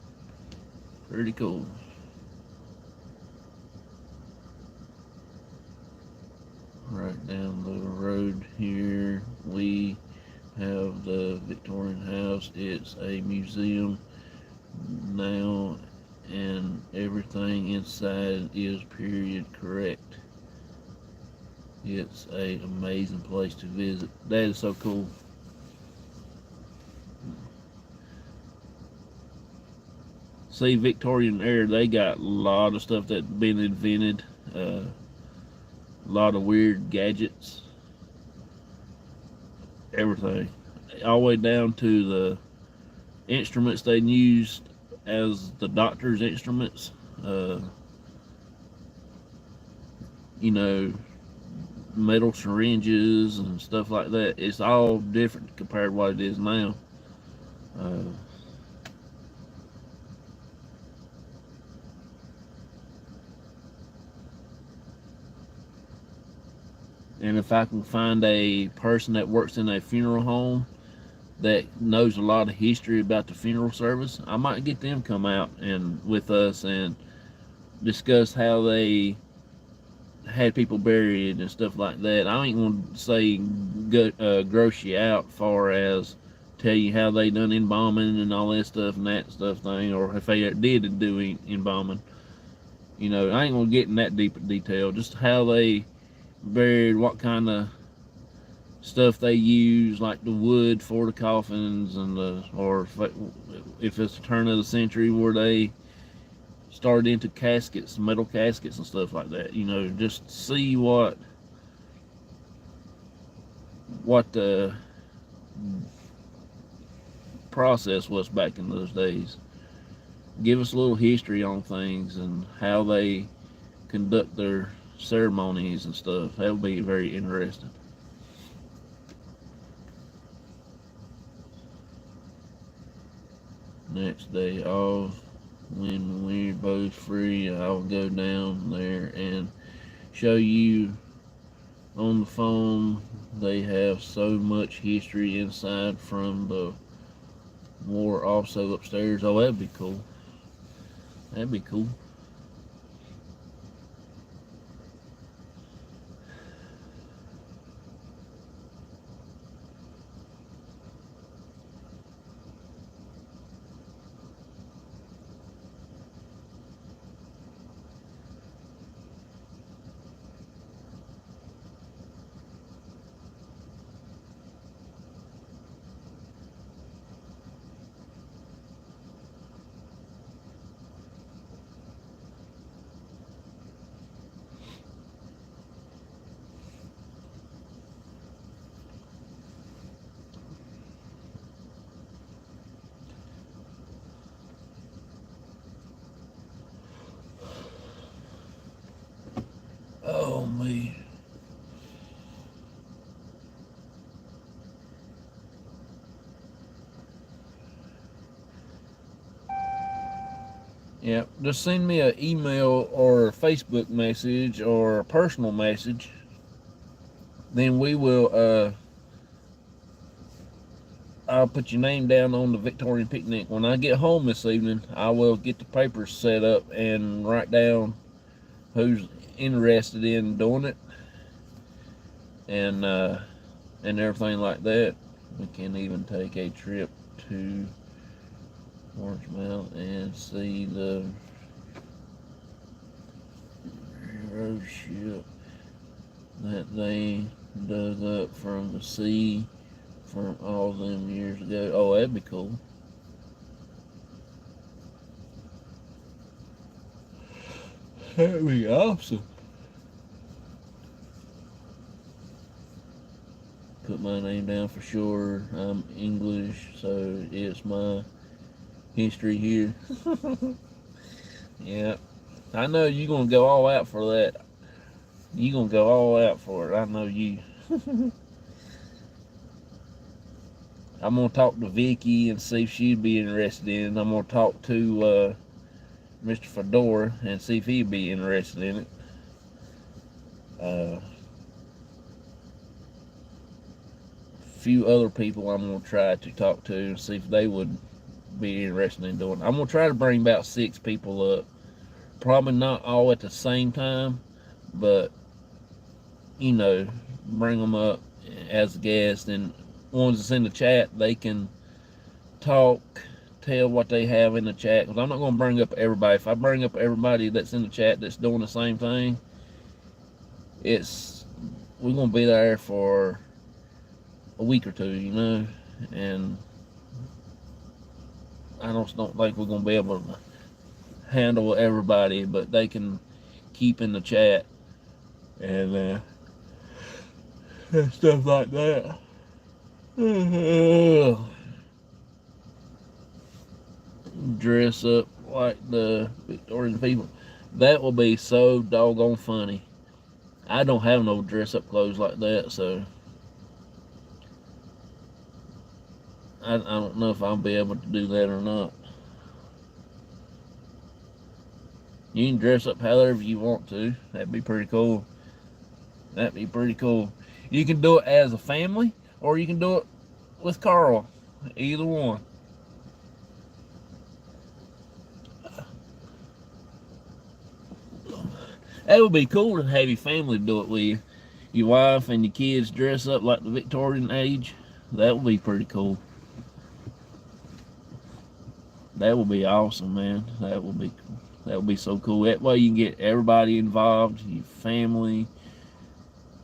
Pretty cool. Right down the road here, we have the Victorian house. It's a museum now, and everything inside is period correct. It's a amazing place to visit. That is so cool. See, Victorian era, they got a lot of stuff that's been invented. A lot of weird gadgets. Everything. All the way down to the instruments they used as the doctor's instruments. You know, metal syringes and stuff like that. It's all different compared to what it is now. And if I can find a person that works in a funeral home that knows a lot of history about the funeral service, I might get them come out and with us and discuss how they had people buried and stuff like that. I ain't going to say gross you out far as tell you how they done embalming and all that stuff and that stuff thing, or if they did do embalming. You know, I ain't gonna get in that deep of detail. Just how they buried, what kind of stuff they use, like the wood for the coffins, and or if it's the turn of the century where they started into caskets, metal caskets and stuff like that. You know, just see what the process was back in those days. Give us a little history on things and how they conduct their ceremonies and stuff. That would be very interesting. Next day off, when we're both free, I'll go down there and show you on the phone. They have so much history inside from the war also upstairs. Oh, that'd be cool. That'd be cool. Oh, me. Yeah, just send me an email or a Facebook message or a personal message. Then we will, I'll put your name down on the Victorian picnic. When I get home this evening, I will get the papers set up and write down who's interested in doing it and everything like that. We can even take a trip to Orangemount and see the railroad ship that they dug up from the sea from all them years ago. Oh, that'd be cool. That'd be awesome. Put my name down for sure. I'm English, so it's my history here. Yeah, I know you're gonna go all out for that. You're gonna go all out for it. I know you. I'm gonna talk to Vicky and see if she'd be interested in it. I'm gonna talk to Mr. Fedora and see if he'd be interested in it. A few other people I'm gonna try to talk to and see if they would be interested in doing it. I'm gonna try to bring about 6 people up. Probably not all at the same time, but you know, bring them up as a guest, and ones that's in the chat, they can talk, tell what they have in the chat, because I'm not going to bring up everybody. If I bring up everybody that's in the chat that's doing the same thing, we're going to be there for a week or two, you know, and I don't think we're going to be able to handle everybody, but they can keep in the chat and stuff like that. Dress up like the Victorian people. That will be so doggone funny. I don't have no dress up clothes like that, so I don't know if I'll be able to do that or not. You can dress up however you want to. That'd be pretty cool. That'd be pretty cool. You can do it as a family, or you can do it with Carl. Either one. That would be cool to have your family do it with you. Your wife and your kids dress up like the Victorian age. That would be pretty cool. That would be awesome, man. That would be cool. That would be so cool. That way you can get everybody involved, your family,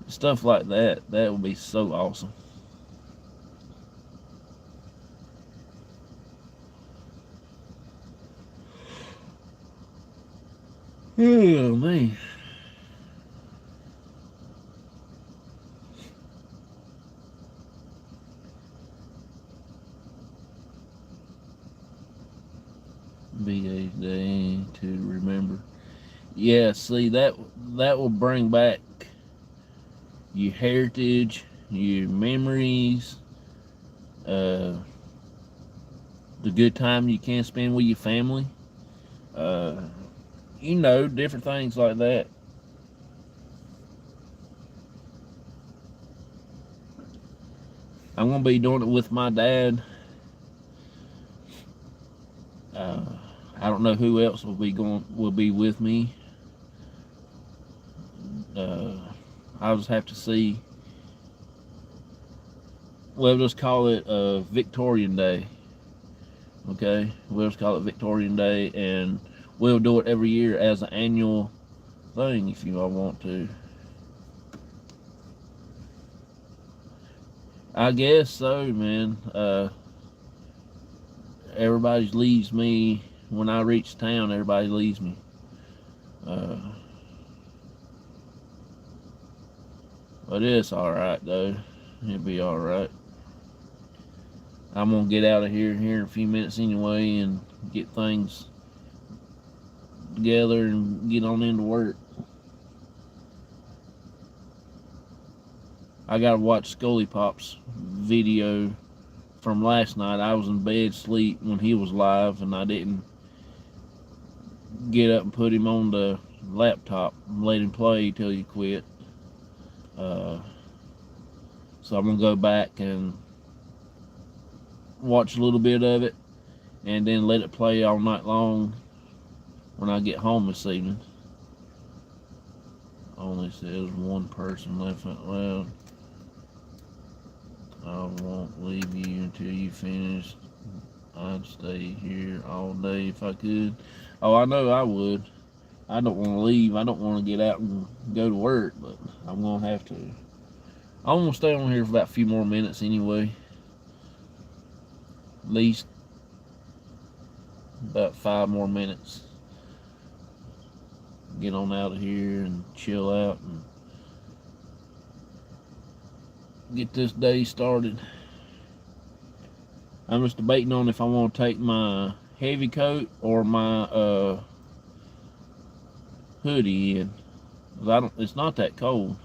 stuff like that. That would be so awesome. Oh man. Be a day to remember. Yeah, see that will bring back your heritage, your memories, uh, the good time you can spend with your family. Uh, different things like that. I'm gonna be doing it with my dad. Uh, I don't know who else will be with me. Uh, I'll just have to see. We'll just call it Victorian Day. Okay, we'll just call it Victorian Day, and we'll do it every year as an annual thing if you all want to. I guess so, man. Everybody leaves me when I reach town. Everybody leaves me. Uh, but it's all right though. It'll be all right. I'm gonna get out of here in a few minutes anyway and get things together and get on into work. I gotta watch Scully Pop's video from last night. I was in bed sleep when he was live, and I didn't get up and put him on the laptop and let him play till he quit. Uh, so I'm gonna go back and watch a little bit of it, and then let it play all night long when I get home this evening. Only says one person left out loud. I won't leave you until you finish. I'd stay here all day if I could. Oh, I know I would. I don't want to leave. I don't want to get out and go to work, but I'm going to have to. I'm going to stay on here for about a few more minutes anyway. At least about 5 more minutes. Get on out of here and chill out and get this day started. I'm just debating on if I want to take my heavy coat or my hoodie in. It's not that cold.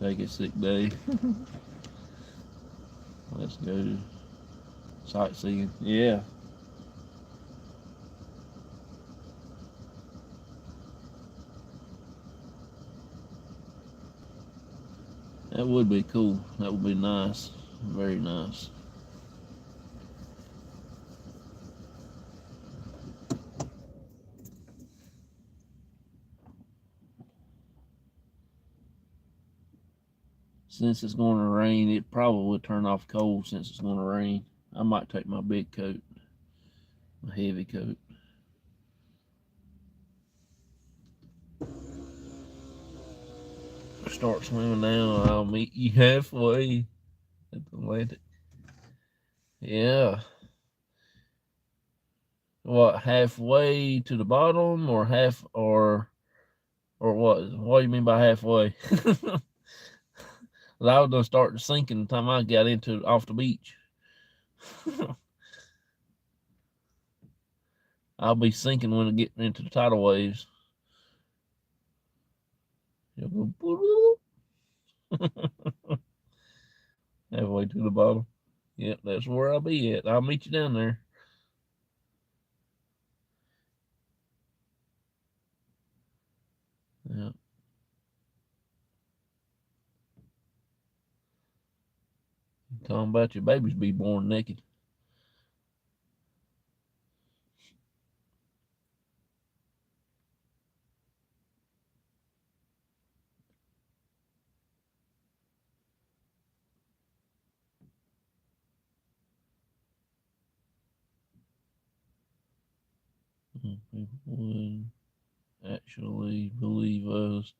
Take a sick day. Let's go sightseeing. Yeah. That would be cool. That would be nice. Very nice. Since it's going to rain, it probably will turn off cold since it's going to rain. I might take my big coat, my heavy coat. Start swimming now. I'll meet you halfway at the Atlantic. Yeah. What, halfway to the bottom or or what? What do you mean by halfway? I was gonna start sinking the time I got into off the beach. I'll be sinking when I get into the tidal waves. You'll go halfway to the bottom. Yep, that's where I'll be at. I'll meet you down there. Yeah. Talking about your babies be born naked. people would actually believe us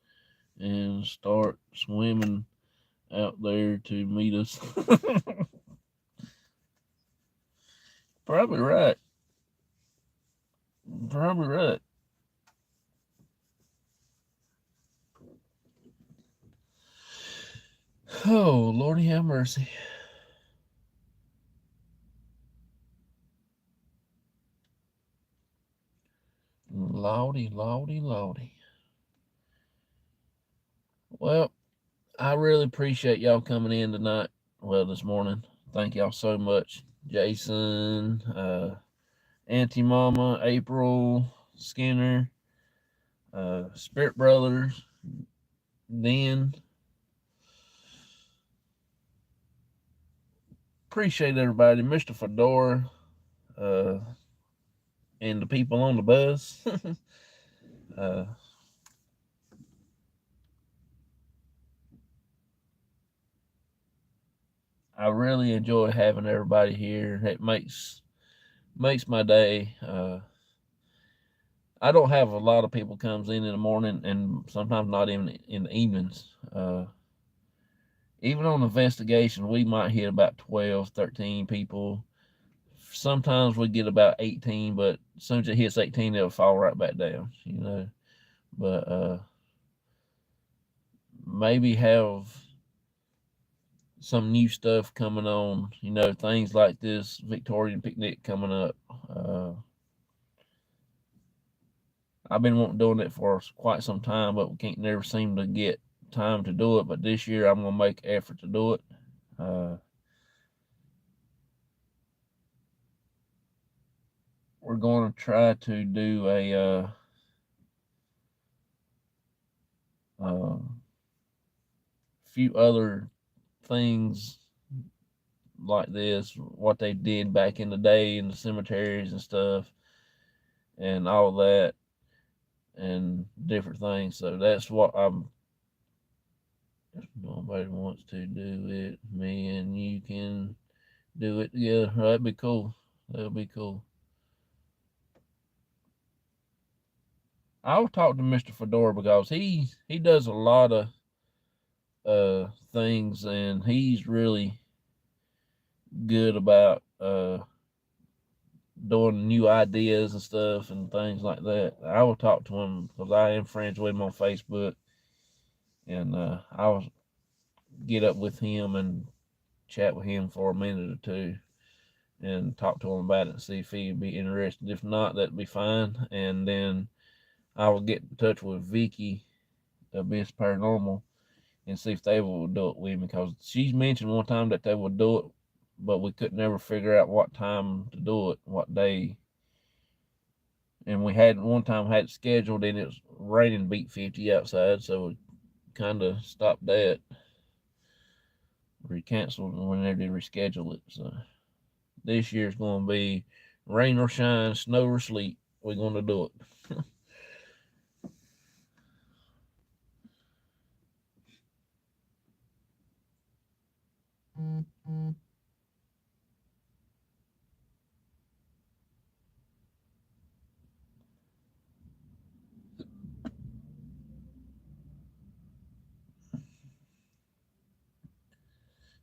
and start swimming out there to meet us. Probably right. Probably right. Oh, Lordy have mercy. Lordy, Lordy, Lordy. Well, I really appreciate y'all coming in tonight. Well, this morning. Thank y'all so much. Jason, Auntie Mama, April, Skinner, Spirit Brothers, Dan. Appreciate everybody. Mr. Fedora, uh, and the people on the bus. uh, I really enjoy having everybody here. It makes my day. I don't have a lot of people comes in the morning, and sometimes not even in the evenings. Even on investigation, we might hit about 12, 13 people. Sometimes we get about 18, but as soon as it hits 18, it'll fall right back down, But maybe have some new stuff coming on, things like this Victorian picnic coming up. I've been wanting doing it for quite some time, but we can't never seem to get time to do it. But this year, I'm gonna make effort to do it. We're going to try to do a few other things like this, what they did back in the day in the cemeteries and stuff, and all that, and different things. So that's what I'm. If nobody wants to do it, me and you can do it together. That'd be cool. That'll be cool. I'll talk to Mr. Fedora because he does a lot of things, and he's really good about doing new ideas and stuff and things like that. I will talk to him because I am friends with him on Facebook, and I'll get up with him and chat with him for a minute or two and talk to him about it and see if he'd be interested. If not, that'd be fine. And then I will get in touch with Vicky, Abyss Paranormal, and see if they will do it with me, because she's mentioned one time that they would do it, but we could never figure out what time to do it, what day. And we had one time had it scheduled, and it was raining beat 50 outside, so we kind of stopped that. We canceled whenever they reschedule it. So this year's going to be rain or shine, snow or sleet. We're going to do it.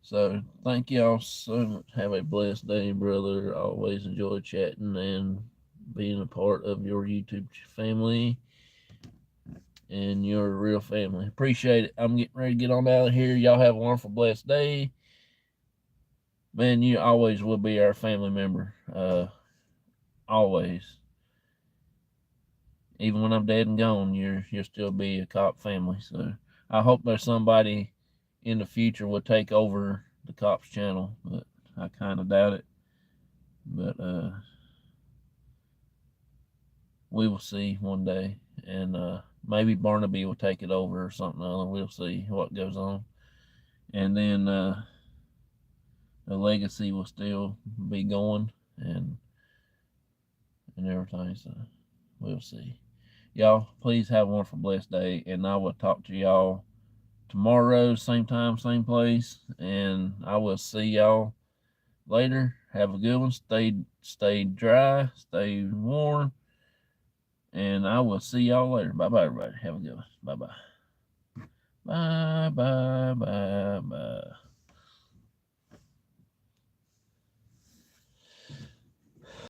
So thank y'all so much. Have a blessed day, brother. Always enjoy chatting and being a part of your YouTube family and your real family. Appreciate it. I'm getting ready to get on out of here. Y'all have a wonderful, blessed day. Man, you always will be our family member. Always. Even when I'm dead and gone, you'll still be a cop family. So I hope there's somebody in the future will take over the cops channel, but I kind of doubt it. But we will see one day, and maybe Barnaby will take it over or something other. We'll see what goes on, and then the legacy will still be going, and everything. So we'll see. Y'all, please have a wonderful, blessed day, and I will talk to y'all tomorrow, same time, same place, and I will see y'all later. Have a good one. Stay dry, stay warm, And I will see y'all later. Bye bye, everybody. Have a good one. Bye bye. Bye bye bye.